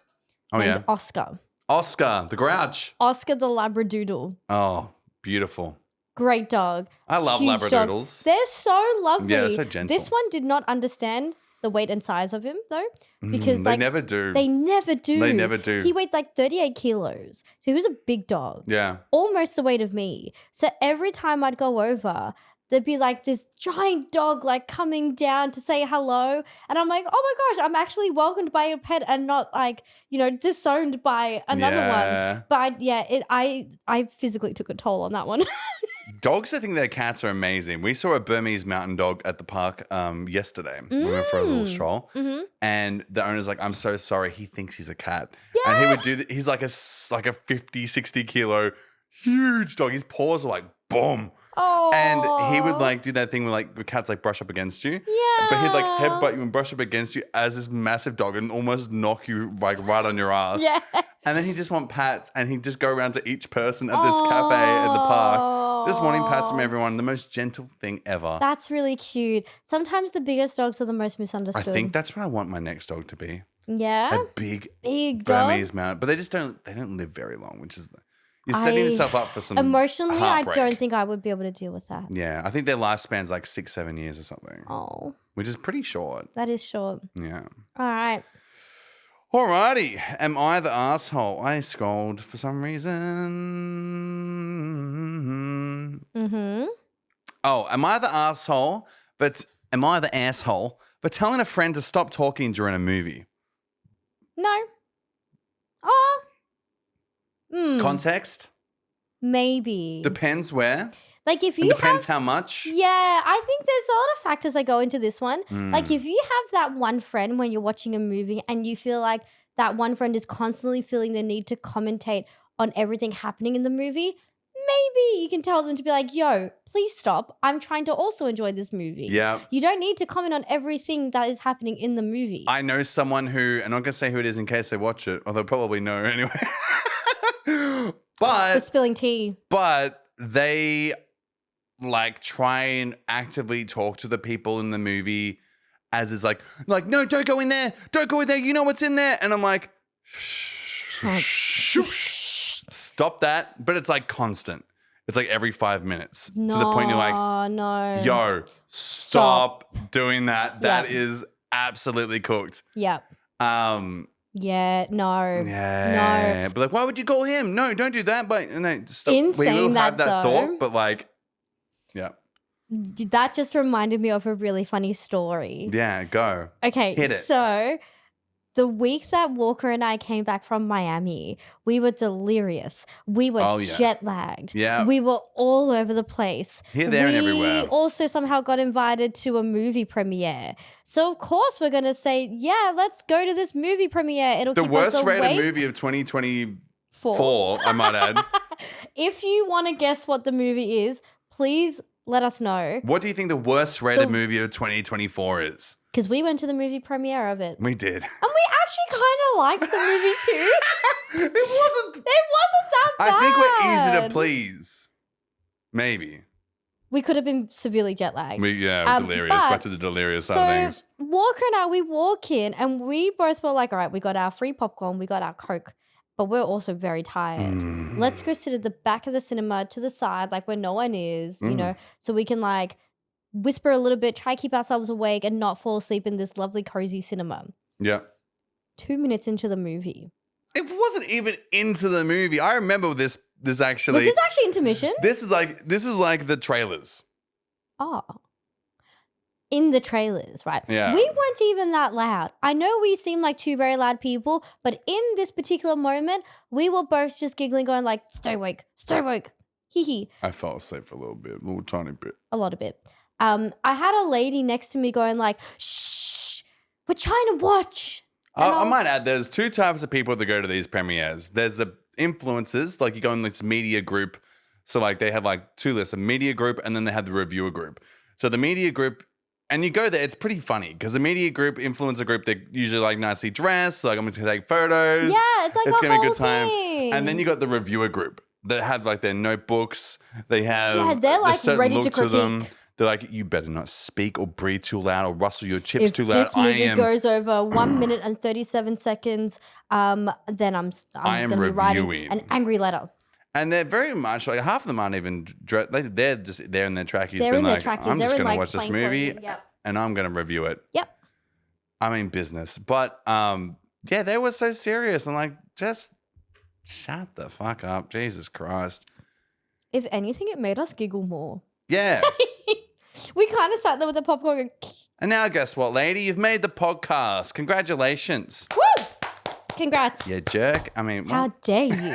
Speaker 1: named Oscar.
Speaker 2: Oscar, the Grouch.
Speaker 1: Oscar the Labradoodle.
Speaker 2: Oh, beautiful.
Speaker 1: Great dog.
Speaker 2: I love
Speaker 1: Huge
Speaker 2: Labradoodles.
Speaker 1: Dog. They're so lovely.
Speaker 2: Yeah, they're so gentle.
Speaker 1: This one did not understand the weight and size of him though, because
Speaker 2: they never do.
Speaker 1: They never do.
Speaker 2: They never do.
Speaker 1: He weighed like 38 kilos. So he was a big dog.
Speaker 2: Yeah.
Speaker 1: Almost the weight of me. So every time I'd go over, there'd be like this giant dog like coming down to say hello. And I'm like, oh my gosh, I'm actually welcomed by a pet and not like, disowned by another one. But I physically took a toll on that one.
Speaker 2: Dogs, I think their cats are amazing. We saw a Burmese mountain dog at the park yesterday. We went for a little stroll. And the owner's like, I'm so sorry. He thinks he's a cat.
Speaker 1: Yeah.
Speaker 2: And he would do he's like a 50, 60 kilo huge dog. His paws are like, boom.
Speaker 1: Oh.
Speaker 2: And he would like do that thing where like the cats like brush up against you.
Speaker 1: Yeah.
Speaker 2: But he'd like headbutt you and brush up against you as this massive dog and almost knock you like right on your ass.
Speaker 1: Yeah.
Speaker 2: And then he'd just want pats and he'd just go around to each person at this cafe at the park, just wanting pats from everyone. The most gentle thing ever.
Speaker 1: That's really cute. Sometimes the biggest dogs are the most misunderstood.
Speaker 2: I think that's what I want my next dog to be.
Speaker 1: Yeah.
Speaker 2: A big
Speaker 1: dog.
Speaker 2: Burmese mountain. But they don't live very long, which is you're setting yourself up for some
Speaker 1: emotionally,
Speaker 2: heartbreak.
Speaker 1: I don't think I would be able to deal with that.
Speaker 2: Yeah, I think their lifespan's like 6-7 years or something.
Speaker 1: Oh.
Speaker 2: Which is pretty short.
Speaker 1: That is short.
Speaker 2: Yeah.
Speaker 1: All right.
Speaker 2: Alrighty. Am I the asshole? I scrolled for some reason. Oh, am I the asshole? But am I the asshole for telling a friend to stop talking during a movie?
Speaker 1: No.
Speaker 2: Context?
Speaker 1: Maybe.
Speaker 2: Depends where.
Speaker 1: Like if you
Speaker 2: depends how much.
Speaker 1: Yeah, I think there's a lot of factors that go into this one. Like if you have that one friend when you're watching a movie and you feel like that one friend is constantly feeling the need to commentate on everything happening in the movie, maybe you can tell them to be like, yo, please stop. I'm trying to also enjoy this movie.
Speaker 2: Yeah.
Speaker 1: You don't need to comment on everything that is happening in the movie.
Speaker 2: I know someone who, and I'm not going to say who it is in case they watch it, or they'll probably know anyway.
Speaker 1: For spilling tea.
Speaker 2: But they like try and actively talk to the people in the movie as it's like, no, don't go in there. Don't go in there. You know what's in there. And I'm like, stop that. But it's like constant. It's like every 5 minutes to the point you're like,
Speaker 1: no,
Speaker 2: yo, stop doing that. That is absolutely cooked.
Speaker 1: Yeah. Yeah, no.
Speaker 2: Yeah.
Speaker 1: No.
Speaker 2: But like, why would you call him? No, don't do that. But no, stop.
Speaker 1: In
Speaker 2: We
Speaker 1: saying
Speaker 2: will
Speaker 1: that,
Speaker 2: have that
Speaker 1: though,
Speaker 2: thought, but like, yeah.
Speaker 1: That just reminded me of a really funny story.
Speaker 2: Yeah, go.
Speaker 1: Okay,
Speaker 2: hit it.
Speaker 1: So the week that Walker and I came back from Miami, we were delirious. We were jet lagged.
Speaker 2: Yeah.
Speaker 1: We were all over the place.
Speaker 2: Here, there, and everywhere.
Speaker 1: We also somehow got invited to a movie premiere. So of course we're going to say, yeah, let's go to this movie premiere. It'll
Speaker 2: the
Speaker 1: keep
Speaker 2: worst
Speaker 1: us awake.
Speaker 2: rated movie of 2024, I might add.
Speaker 1: If you want to guess what the movie is, please let us know.
Speaker 2: What do you think the worst rated movie of 2024 is?
Speaker 1: Because we went to the movie premiere of it.
Speaker 2: We did.
Speaker 1: And we actually kind of liked the movie too.
Speaker 2: It wasn't
Speaker 1: that bad.
Speaker 2: I think we're easy to please. Maybe.
Speaker 1: We could have been severely jet lagged.
Speaker 2: Delirious. Back to the delirious side of things.
Speaker 1: Walker and I, we walk in and we both were like, all right, we got our free popcorn, we got our Coke, but we're also very tired. Let's go sit at the back of the cinema to the side, like where no one is, you know, so we can like whisper a little bit, try to keep ourselves awake and not fall asleep in this lovely, cozy cinema.
Speaker 2: Yeah.
Speaker 1: 2 minutes into the movie.
Speaker 2: It wasn't even into the movie. I remember this actually.
Speaker 1: Was this actually intermission?
Speaker 2: This is like the trailers.
Speaker 1: Oh. In the trailers, right?
Speaker 2: Yeah.
Speaker 1: We weren't even that loud. I know we seem like two very loud people, but in this particular moment, we were both just giggling, going like, stay awake, hee hee.
Speaker 2: I fell asleep for a little tiny bit.
Speaker 1: A lot of it. I had a lady next to me going like, shh, we're trying to watch.
Speaker 2: I might add, there's two types of people that go to these premieres. There's the influencers, like you go in this media group. So like they have like two lists, a media group and then they have the reviewer group. So the media group, and you go there, it's pretty funny because the media group, influencer group, they're usually like nicely dressed. Like I'm just going to take photos.
Speaker 1: Yeah, it's like
Speaker 2: it's
Speaker 1: a
Speaker 2: gonna
Speaker 1: whole
Speaker 2: be a good time.
Speaker 1: thing.
Speaker 2: And then you got the reviewer group that have like their notebooks. They have
Speaker 1: they're like
Speaker 2: certain
Speaker 1: ready
Speaker 2: look
Speaker 1: to critique.
Speaker 2: them. They're like, you better not speak or breathe too loud or rustle your chips too loud.
Speaker 1: If this movie goes over 1 minute and 37 seconds, then I'm going to be writing an angry letter.
Speaker 2: And they're very much like half of them aren't even they're just there in their trackies.
Speaker 1: They're in their
Speaker 2: like,
Speaker 1: trackies.
Speaker 2: I'm
Speaker 1: They're
Speaker 2: just
Speaker 1: in
Speaker 2: going to
Speaker 1: like
Speaker 2: watch this
Speaker 1: plain
Speaker 2: movie
Speaker 1: clothing. Yep.
Speaker 2: and I'm going to review it.
Speaker 1: Yep.
Speaker 2: I mean business. But yeah, they were so serious and like just shut the fuck up. Jesus Christ.
Speaker 1: If anything, it made us giggle more.
Speaker 2: Yeah.
Speaker 1: We kind of sat there with the popcorn going,
Speaker 2: and now guess what, lady? You've made the podcast. Congratulations.
Speaker 1: woo! Congrats.
Speaker 2: You jerk. I mean,
Speaker 1: how dare you?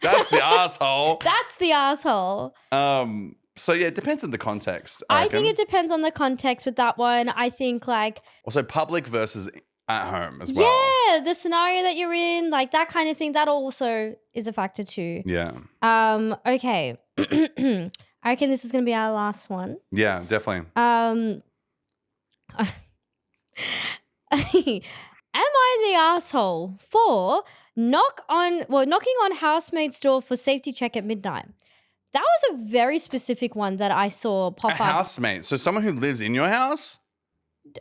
Speaker 2: That's the asshole.
Speaker 1: That's the asshole.
Speaker 2: So yeah, it depends on the context.
Speaker 1: I think it depends on the context with that one. I think like
Speaker 2: also public versus at home as well.
Speaker 1: Yeah, the scenario that you're in, like that kind of thing, that also is a factor too.
Speaker 2: Yeah.
Speaker 1: Okay. I reckon this is going to be our last one.
Speaker 2: Yeah, definitely.
Speaker 1: Am I the asshole for knocking on housemate's door for safety check at midnight? That was a very specific one that I saw pop up.
Speaker 2: A housemate, so someone who lives in your house?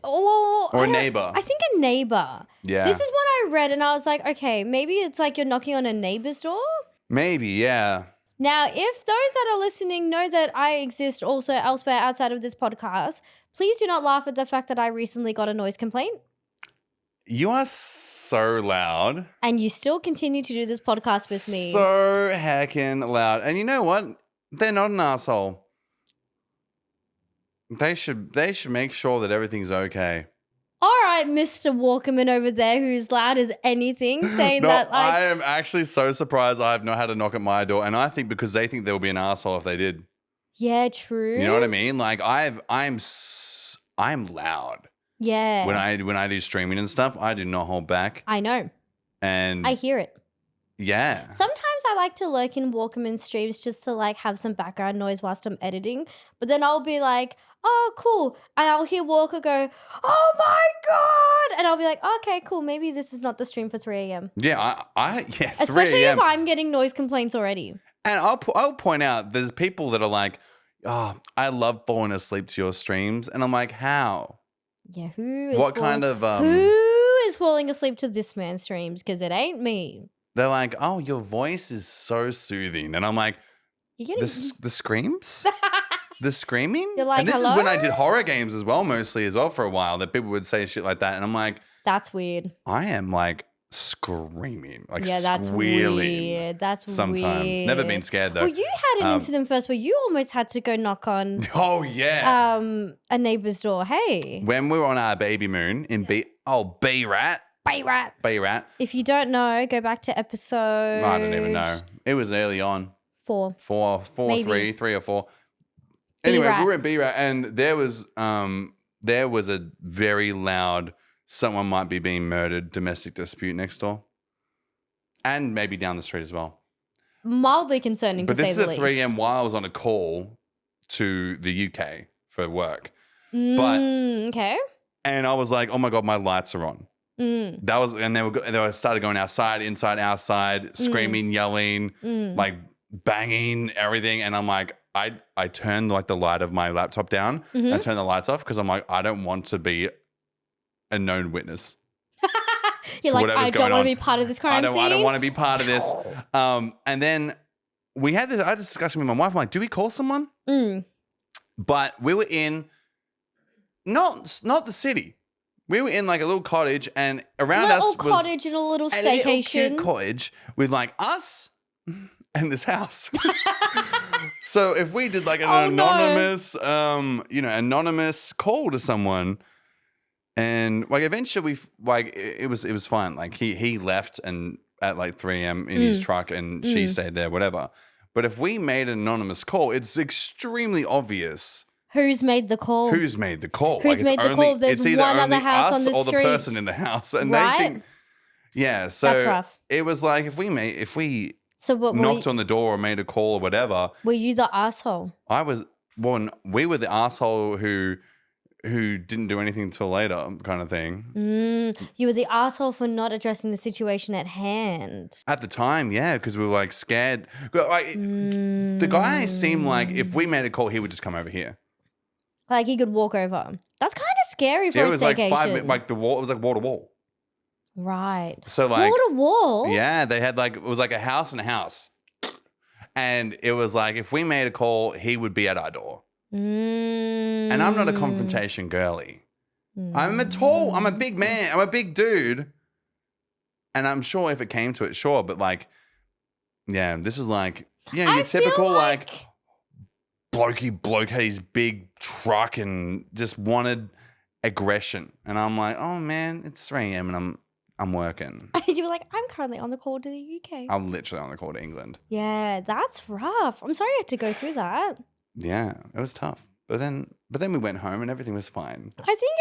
Speaker 1: Or
Speaker 2: a neighbor?
Speaker 1: I think a neighbor.
Speaker 2: Yeah.
Speaker 1: This is what I read and I was like, okay, maybe it's like you're knocking on a neighbor's door?
Speaker 2: Maybe, yeah.
Speaker 1: Now, if those that are listening know that I exist also elsewhere outside of this podcast, please do not laugh at the fact that I recently got a noise complaint.
Speaker 2: You are so loud.
Speaker 1: And you still continue to do this podcast with me.
Speaker 2: So heckin' loud. And you know what? They're not an asshole. They should make sure that everything's okay.
Speaker 1: All right, Mr. Walkerman over there, who's loud as anything, saying that like
Speaker 2: I am actually so surprised I have not had a knock at my door, and I think because they think there will be an asshole if they did.
Speaker 1: Yeah, true.
Speaker 2: You know what I mean? Like I'm loud.
Speaker 1: Yeah.
Speaker 2: When I do streaming and stuff, I do not hold back.
Speaker 1: I know.
Speaker 2: And
Speaker 1: I hear it.
Speaker 2: Yeah.
Speaker 1: Sometimes I like to lurk in Walkerman streams just to like have some background noise whilst I'm editing. But then I'll be like, oh, cool. And I'll hear Walker go, oh my God. And I'll be like, okay, cool. Maybe this is not the stream for 3 a.m.
Speaker 2: Yeah, yeah, 3 a.m.
Speaker 1: Especially if I'm getting noise complaints already.
Speaker 2: And I'll point out there's people that are like, oh, I love falling asleep to your streams. And I'm like, how?
Speaker 1: Yeah,
Speaker 2: who is
Speaker 1: falling asleep to this man's streams? Because it ain't me.
Speaker 2: They're like, oh, your voice is so soothing. And I'm like, the screams? The screaming?
Speaker 1: You're like,
Speaker 2: and this
Speaker 1: hello?
Speaker 2: is when I did horror games as well, mostly as well for a while, that people would say shit like that. And I'm like,
Speaker 1: that's weird.
Speaker 2: I am like screaming, like
Speaker 1: that's
Speaker 2: squealing.
Speaker 1: Weird. That's
Speaker 2: sometimes.
Speaker 1: Weird.
Speaker 2: Never been scared though.
Speaker 1: Well, you had an incident first where you almost had to go knock on
Speaker 2: oh yeah
Speaker 1: a neighbor's door. Hey.
Speaker 2: When we were on our baby moon in B-Rat. B-Rat.
Speaker 1: If you don't know, go back to episode
Speaker 2: I don't even know. It was early on. 3 or 4. Anyway, we were in B-Rat and there was a very loud someone might be being murdered domestic dispute next door. And maybe down the street as well.
Speaker 1: Mildly concerning to say the least.
Speaker 2: But this is at 3 a.m. while I was on a call to the UK for work. Okay. And I was like, oh my God, my lights are on. That was, and they started going outside, inside, outside, screaming, yelling, like banging, everything. And I'm like, I turned like the light of my laptop down. I turned the lights off because I'm like, I don't want to be a known witness.
Speaker 1: You're like, I don't want to be part of this crime scene.
Speaker 2: I don't want to be part of this. And then I had this discussion with my wife. I'm like, do we call someone? But we were in not the city. We were in like a little cottage, and around us was
Speaker 1: cottage and a little staycation.
Speaker 2: A little cute cottage with like us and this house. So if we did like an anonymous call to someone, and like eventually, like it was fine. Like he left and at like 3 a.m. in his truck, and she stayed there, whatever. But if we made an anonymous call, it's extremely obvious.
Speaker 1: Who's made the call?
Speaker 2: Who's made the call?
Speaker 1: Who's made the call? There's one other house on the street.
Speaker 2: Or the person in the house. And
Speaker 1: right?
Speaker 2: They think, yeah. So
Speaker 1: that's rough.
Speaker 2: It was like if we knocked on the door or made a call or whatever.
Speaker 1: Were you the asshole?
Speaker 2: We were the asshole who didn't do anything until later kind of thing.
Speaker 1: You were the asshole for not addressing the situation at hand.
Speaker 2: At the time, yeah, because we were like scared. Like, the guy seemed like if we made a call, he would just come over here.
Speaker 1: Like he could walk over. That's kind of scary for a staycation.
Speaker 2: It was like 5 minutes, like the wall. It was like wall to wall.
Speaker 1: Right.
Speaker 2: So like
Speaker 1: wall to wall.
Speaker 2: Yeah, they had like it was like a house and a house, and it was like if we made a call, he would be at our door. And I'm not a confrontation girly. I'm a big man. I'm a big dude, and I'm sure if it came to it, sure. But like, yeah, this is like your typical like bloke had his big truck and just wanted aggression. And I'm like, oh man, it's 3 a.m. and I'm working.
Speaker 1: You were like, I'm currently on the call to the UK.
Speaker 2: I'm literally on the call to England.
Speaker 1: Yeah, that's rough. I'm sorry you had to go through that.
Speaker 2: Yeah, it was tough. But then we went home and everything was fine.
Speaker 1: I think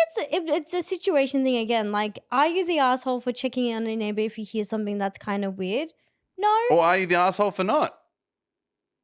Speaker 1: it's a situation thing again. Like, are you the asshole for checking in on a neighbor if you hear something that's kind of weird? No.
Speaker 2: Or are you the asshole for not?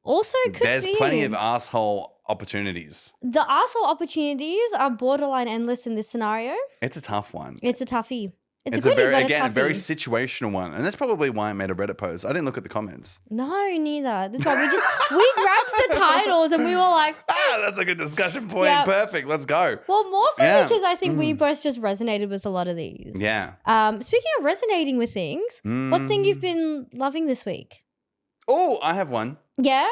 Speaker 1: Also,
Speaker 2: There's plenty of asshole opportunities.
Speaker 1: The asshole opportunities are borderline endless in this scenario.
Speaker 2: It's a tough one.
Speaker 1: It's a toughie. It's a
Speaker 2: very situational one. And that's probably why I made a Reddit post. I didn't look at the comments.
Speaker 1: No, neither. That's why we grabbed the titles and we were like,
Speaker 2: that's a good discussion point. Yep. Perfect. Let's go.
Speaker 1: Well, more so because I think we both just resonated with a lot of these.
Speaker 2: Yeah.
Speaker 1: Speaking of resonating with things, what's thing you've been loving this week?
Speaker 2: Oh, I have one.
Speaker 1: Yeah?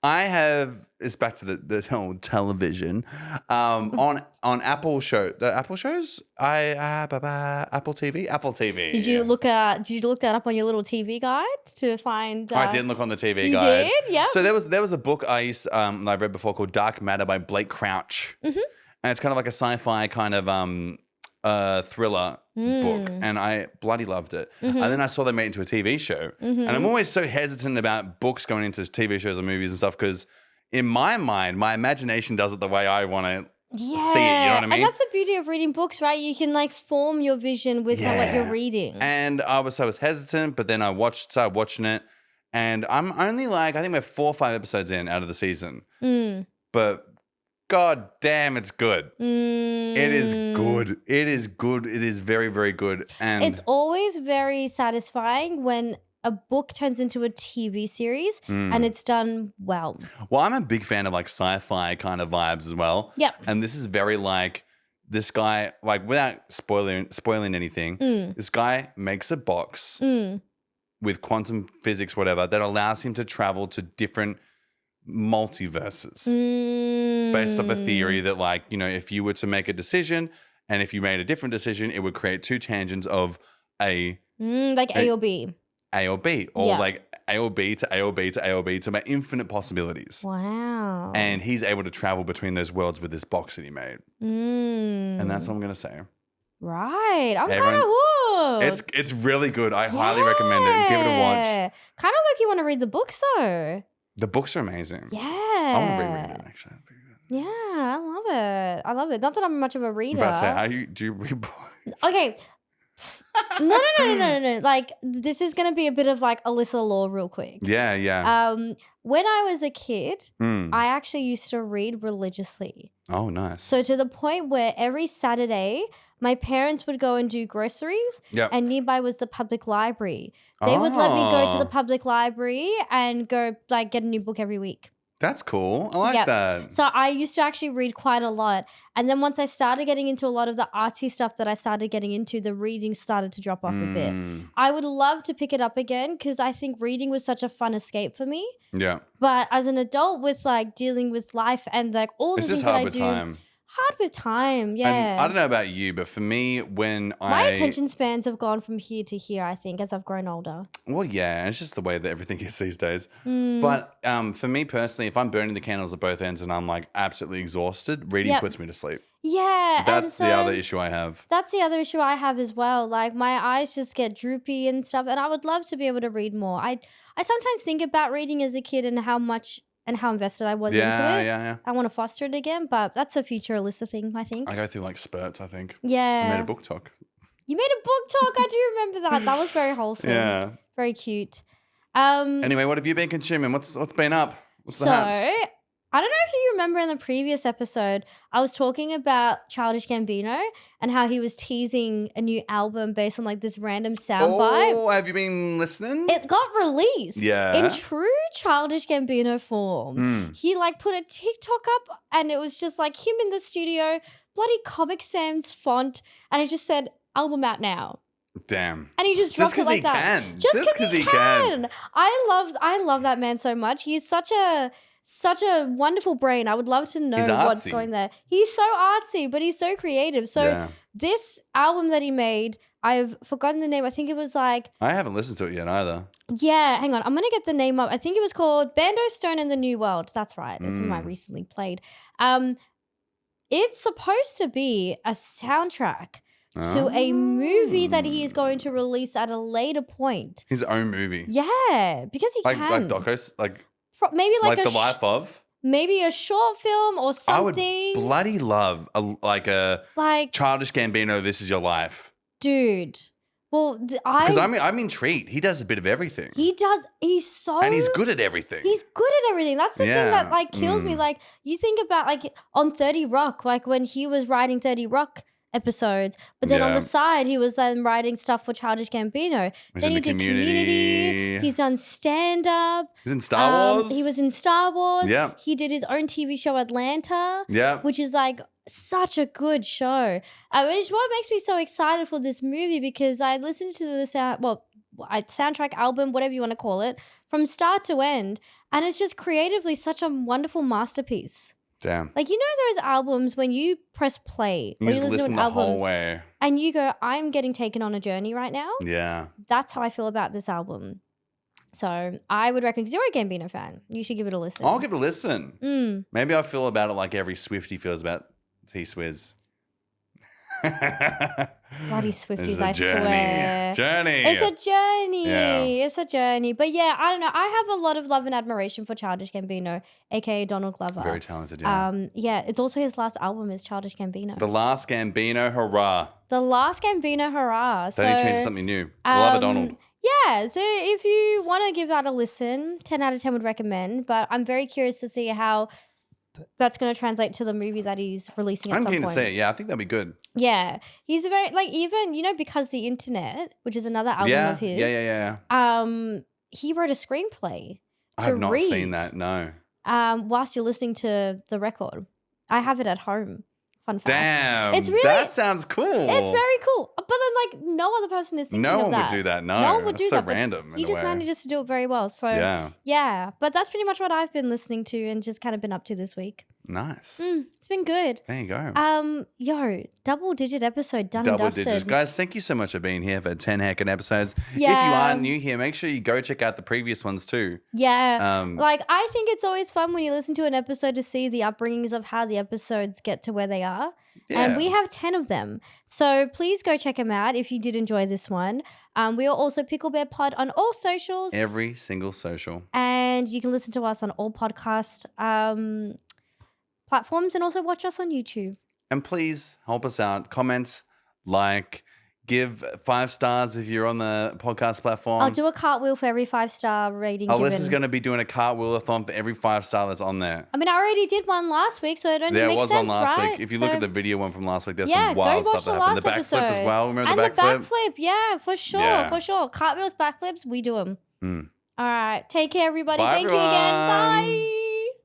Speaker 2: I have, it's back to the old television, on Apple show, the Apple shows, Apple TV.
Speaker 1: Did you look that up on your little TV guide to find?
Speaker 2: I didn't look on the TV
Speaker 1: You
Speaker 2: guide.
Speaker 1: did? Yeah.
Speaker 2: So there was a book I read before called Dark Matter by Blake Crouch. And it's kind of like a sci-fi kind of thriller book, and I bloody loved it. And then I saw they made it into a TV show, and I'm always so hesitant about books going into TV shows or movies and stuff because in my mind, my imagination does it the way I want to see it. You know what I mean?
Speaker 1: And that's the beauty of reading books, right? You can like form your vision with what you're reading.
Speaker 2: And I was hesitant, but then I started watching it, and I'm only like I think we're 4 or 5 episodes in out of the season, but God damn, it's good. It is good. It is good. It is very, very good. And
Speaker 1: it's always very satisfying when a book turns into a TV series and it's done well.
Speaker 2: Well, I'm a big fan of like sci-fi kind of vibes as well.
Speaker 1: Yep.
Speaker 2: And this is very like this guy, like without spoiling anything, this guy makes a box with quantum physics, whatever, that allows him to travel to different multiverses based off a theory that like, you know, if you were to make a decision and if you made a different decision, it would create 2 tangents of A
Speaker 1: or B.
Speaker 2: A or B, or like A or B to A or B to A or B to make infinite possibilities.
Speaker 1: Wow.
Speaker 2: And he's able to travel between those worlds with this box that he made. And that's what I'm going to say.
Speaker 1: Right. I'm kind of hooked.
Speaker 2: It's really good. I highly recommend it. Give it a watch.
Speaker 1: Kind of like you want to read the books though.
Speaker 2: The books are amazing.
Speaker 1: Yeah.
Speaker 2: I want to reread it actually.
Speaker 1: Yeah, I love it. Not that I'm much of a reader.
Speaker 2: I'm about to say, do you read books?
Speaker 1: Okay. No. Like, this is going to be a bit of like Elysa lore real quick.
Speaker 2: Yeah.
Speaker 1: When I was a kid,
Speaker 2: Mm.
Speaker 1: I actually used to read religiously.
Speaker 2: Oh, nice.
Speaker 1: So to the point where every Saturday, my parents would go and do groceries, and nearby was the public library. They would let me go to the public library and go like get a new book every week.
Speaker 2: That's cool. I like that.
Speaker 1: So I used to actually read quite a lot. And then once I started getting into a lot of the artsy stuff that I started getting into, the reading started to drop off a bit. I would love to pick it up again because I think reading was such a fun escape for me.
Speaker 2: Yeah.
Speaker 1: But as an adult with like dealing with life and like all the things that I do. Hard with time, yeah.
Speaker 2: And I don't know about you, but for me,
Speaker 1: my attention spans have gone from here to here, I think, as I've grown older.
Speaker 2: Well, yeah, it's just the way that everything is these days. But for me personally, if I'm burning the candles at both ends and I'm like absolutely exhausted, reading puts me to sleep.
Speaker 1: Yeah.
Speaker 2: That's the other issue I have.
Speaker 1: That's the other issue I have as well. Like my eyes just get droopy and stuff, and I would love to be able to read more. I sometimes think about reading as a kid and how much and how invested I was into it.
Speaker 2: Yeah.
Speaker 1: I want to foster it again, but that's a future Elysa thing, I think.
Speaker 2: I go through like spurts, I think.
Speaker 1: Yeah.
Speaker 2: I made a book talk.
Speaker 1: You made a book talk? I do remember that. That was very wholesome.
Speaker 2: Yeah.
Speaker 1: Very cute.
Speaker 2: Anyway, what have you been consuming? What's been up? What's the haps?
Speaker 1: I don't know if you remember in the previous episode, I was talking about Childish Gambino and how he was teasing a new album based on like this random soundbite.
Speaker 2: Oh, have you been listening?
Speaker 1: It got released.
Speaker 2: Yeah.
Speaker 1: In true Childish Gambino form. He like put a TikTok up and it was just like him in the studio, bloody Comic Sans font, and it just said, album out now.
Speaker 2: Damn.
Speaker 1: And he just dropped it like that. Just because he can. I love that man so much. He's such a wonderful brain. I would love to know what's going there. He's so artsy, but he's so creative. So this album that he made, I've forgotten the name. I think it was like...
Speaker 2: I haven't listened to it yet either.
Speaker 1: Yeah, hang on. I'm going to get the name up. I think it was called Bando Stone and the New World. That's right. It's one I recently played. It's supposed to be a soundtrack to a movie that he is going to release at a later point.
Speaker 2: His own movie?
Speaker 1: Yeah, because he can.
Speaker 2: Like docos?
Speaker 1: Maybe like
Speaker 2: the life of?
Speaker 1: Maybe a short film or something.
Speaker 2: I would bloody love a Childish Gambino, This Is Your Life.
Speaker 1: Dude. Well,
Speaker 2: because I'm intrigued. He does a bit of everything.
Speaker 1: He does. And
Speaker 2: he's good at everything.
Speaker 1: He's good at everything. That's the thing that like kills me. Like you think about like on 30 Rock, like when he was writing 30 Rock episodes, but then on the side he was then writing stuff for Childish Gambino. Then he did Community. He's done stand up.
Speaker 2: He's in Star Wars.
Speaker 1: He was in Star Wars.
Speaker 2: Yeah.
Speaker 1: He did his own TV show Atlanta.
Speaker 2: Yeah.
Speaker 1: Which is like such a good show. Which is what makes me so excited for this movie because I listened to the soundtrack album, whatever you want to call it, from start to end, and it's just creatively such a wonderful masterpiece.
Speaker 2: Damn.
Speaker 1: Like, you know those albums when you press play
Speaker 2: you just listen the whole way
Speaker 1: and you go, I'm getting taken on a journey right now?
Speaker 2: Yeah.
Speaker 1: That's how I feel about this album. So I would recommend, because you're a Gambino fan, you should give it a listen.
Speaker 2: I'll give it a listen. Maybe I feel about it like every Swiftie feels about T-Swizz.
Speaker 1: Bloody Swifties, I
Speaker 2: journey.
Speaker 1: swear. It's a journey.
Speaker 2: Yeah.
Speaker 1: It's a journey. But yeah, I don't know. I have a lot of love and admiration for Childish Gambino, aka Donald Glover.
Speaker 2: Very talented, yeah.
Speaker 1: Yeah, it's also his last album is Childish Gambino.
Speaker 2: The Last Gambino, hurrah.
Speaker 1: The Last Gambino, hurrah.
Speaker 2: Don't you change to something new. Glover Donald.
Speaker 1: Yeah, so if you want to give that a listen, 10 out of 10 would recommend, but I'm very curious to see how that's going to translate to the movie that he's releasing at some point.
Speaker 2: I'm keen to see it. Yeah, I think that'd be good.
Speaker 1: Yeah. He's a very, like, even, you know, Because the Internet, which is another album of his.
Speaker 2: Yeah.
Speaker 1: He wrote a screenplay
Speaker 2: I have not seen that, no.
Speaker 1: Whilst you're listening to the record. I have it at home. Fun fact.
Speaker 2: Damn.
Speaker 1: It's really,
Speaker 2: that sounds cool.
Speaker 1: It's very cool. But then, like, no other person is thinking of that.
Speaker 2: No one would do that, no.
Speaker 1: No one would do that.
Speaker 2: So random.
Speaker 1: He just manages to do it very well. So, yeah. But that's pretty much what I've been listening to and just kind of been up to this week.
Speaker 2: Nice.
Speaker 1: It's been good.
Speaker 2: There you go.
Speaker 1: Double-digit episode done and dusted.
Speaker 2: Double digits. Guys, thank you so much for being here for 10 heckin' episodes.
Speaker 1: Yeah.
Speaker 2: If you are new here, make sure you go check out the previous ones too.
Speaker 1: Yeah. Like, I think it's always fun when you listen to an episode to see the upbringings of how the episodes get to where they are. Yeah. And we have 10 of them. So please go check them out if you did enjoy this one. We are also Pickle Bear Pod on all socials.
Speaker 2: Every single social.
Speaker 1: And you can listen to us on all podcast platforms and also watch us on YouTube.
Speaker 2: And please help us out. Comment, like, Give 5 stars if you're on the podcast platform.
Speaker 1: I'll do a cartwheel for every 5-star rating
Speaker 2: Alyssa's going to be doing a cartwheel-a-thon for every 5-star that's on there.
Speaker 1: I mean, I already did one last week, so it only makes sense,
Speaker 2: There was one last
Speaker 1: right?
Speaker 2: week. If you look at the video one from last week, there's some wild
Speaker 1: go watch
Speaker 2: stuff
Speaker 1: the
Speaker 2: that happened. The
Speaker 1: last
Speaker 2: backflip as
Speaker 1: episode.
Speaker 2: well. Remember
Speaker 1: and
Speaker 2: the backflip?
Speaker 1: And the backflip, yeah, for sure,
Speaker 2: Yeah.
Speaker 1: for sure. Cartwheels, backflips, we do them.
Speaker 2: Mm.
Speaker 1: All right. Take care, everybody.
Speaker 2: Bye,
Speaker 1: Thank you again.
Speaker 2: everyone.
Speaker 1: Bye.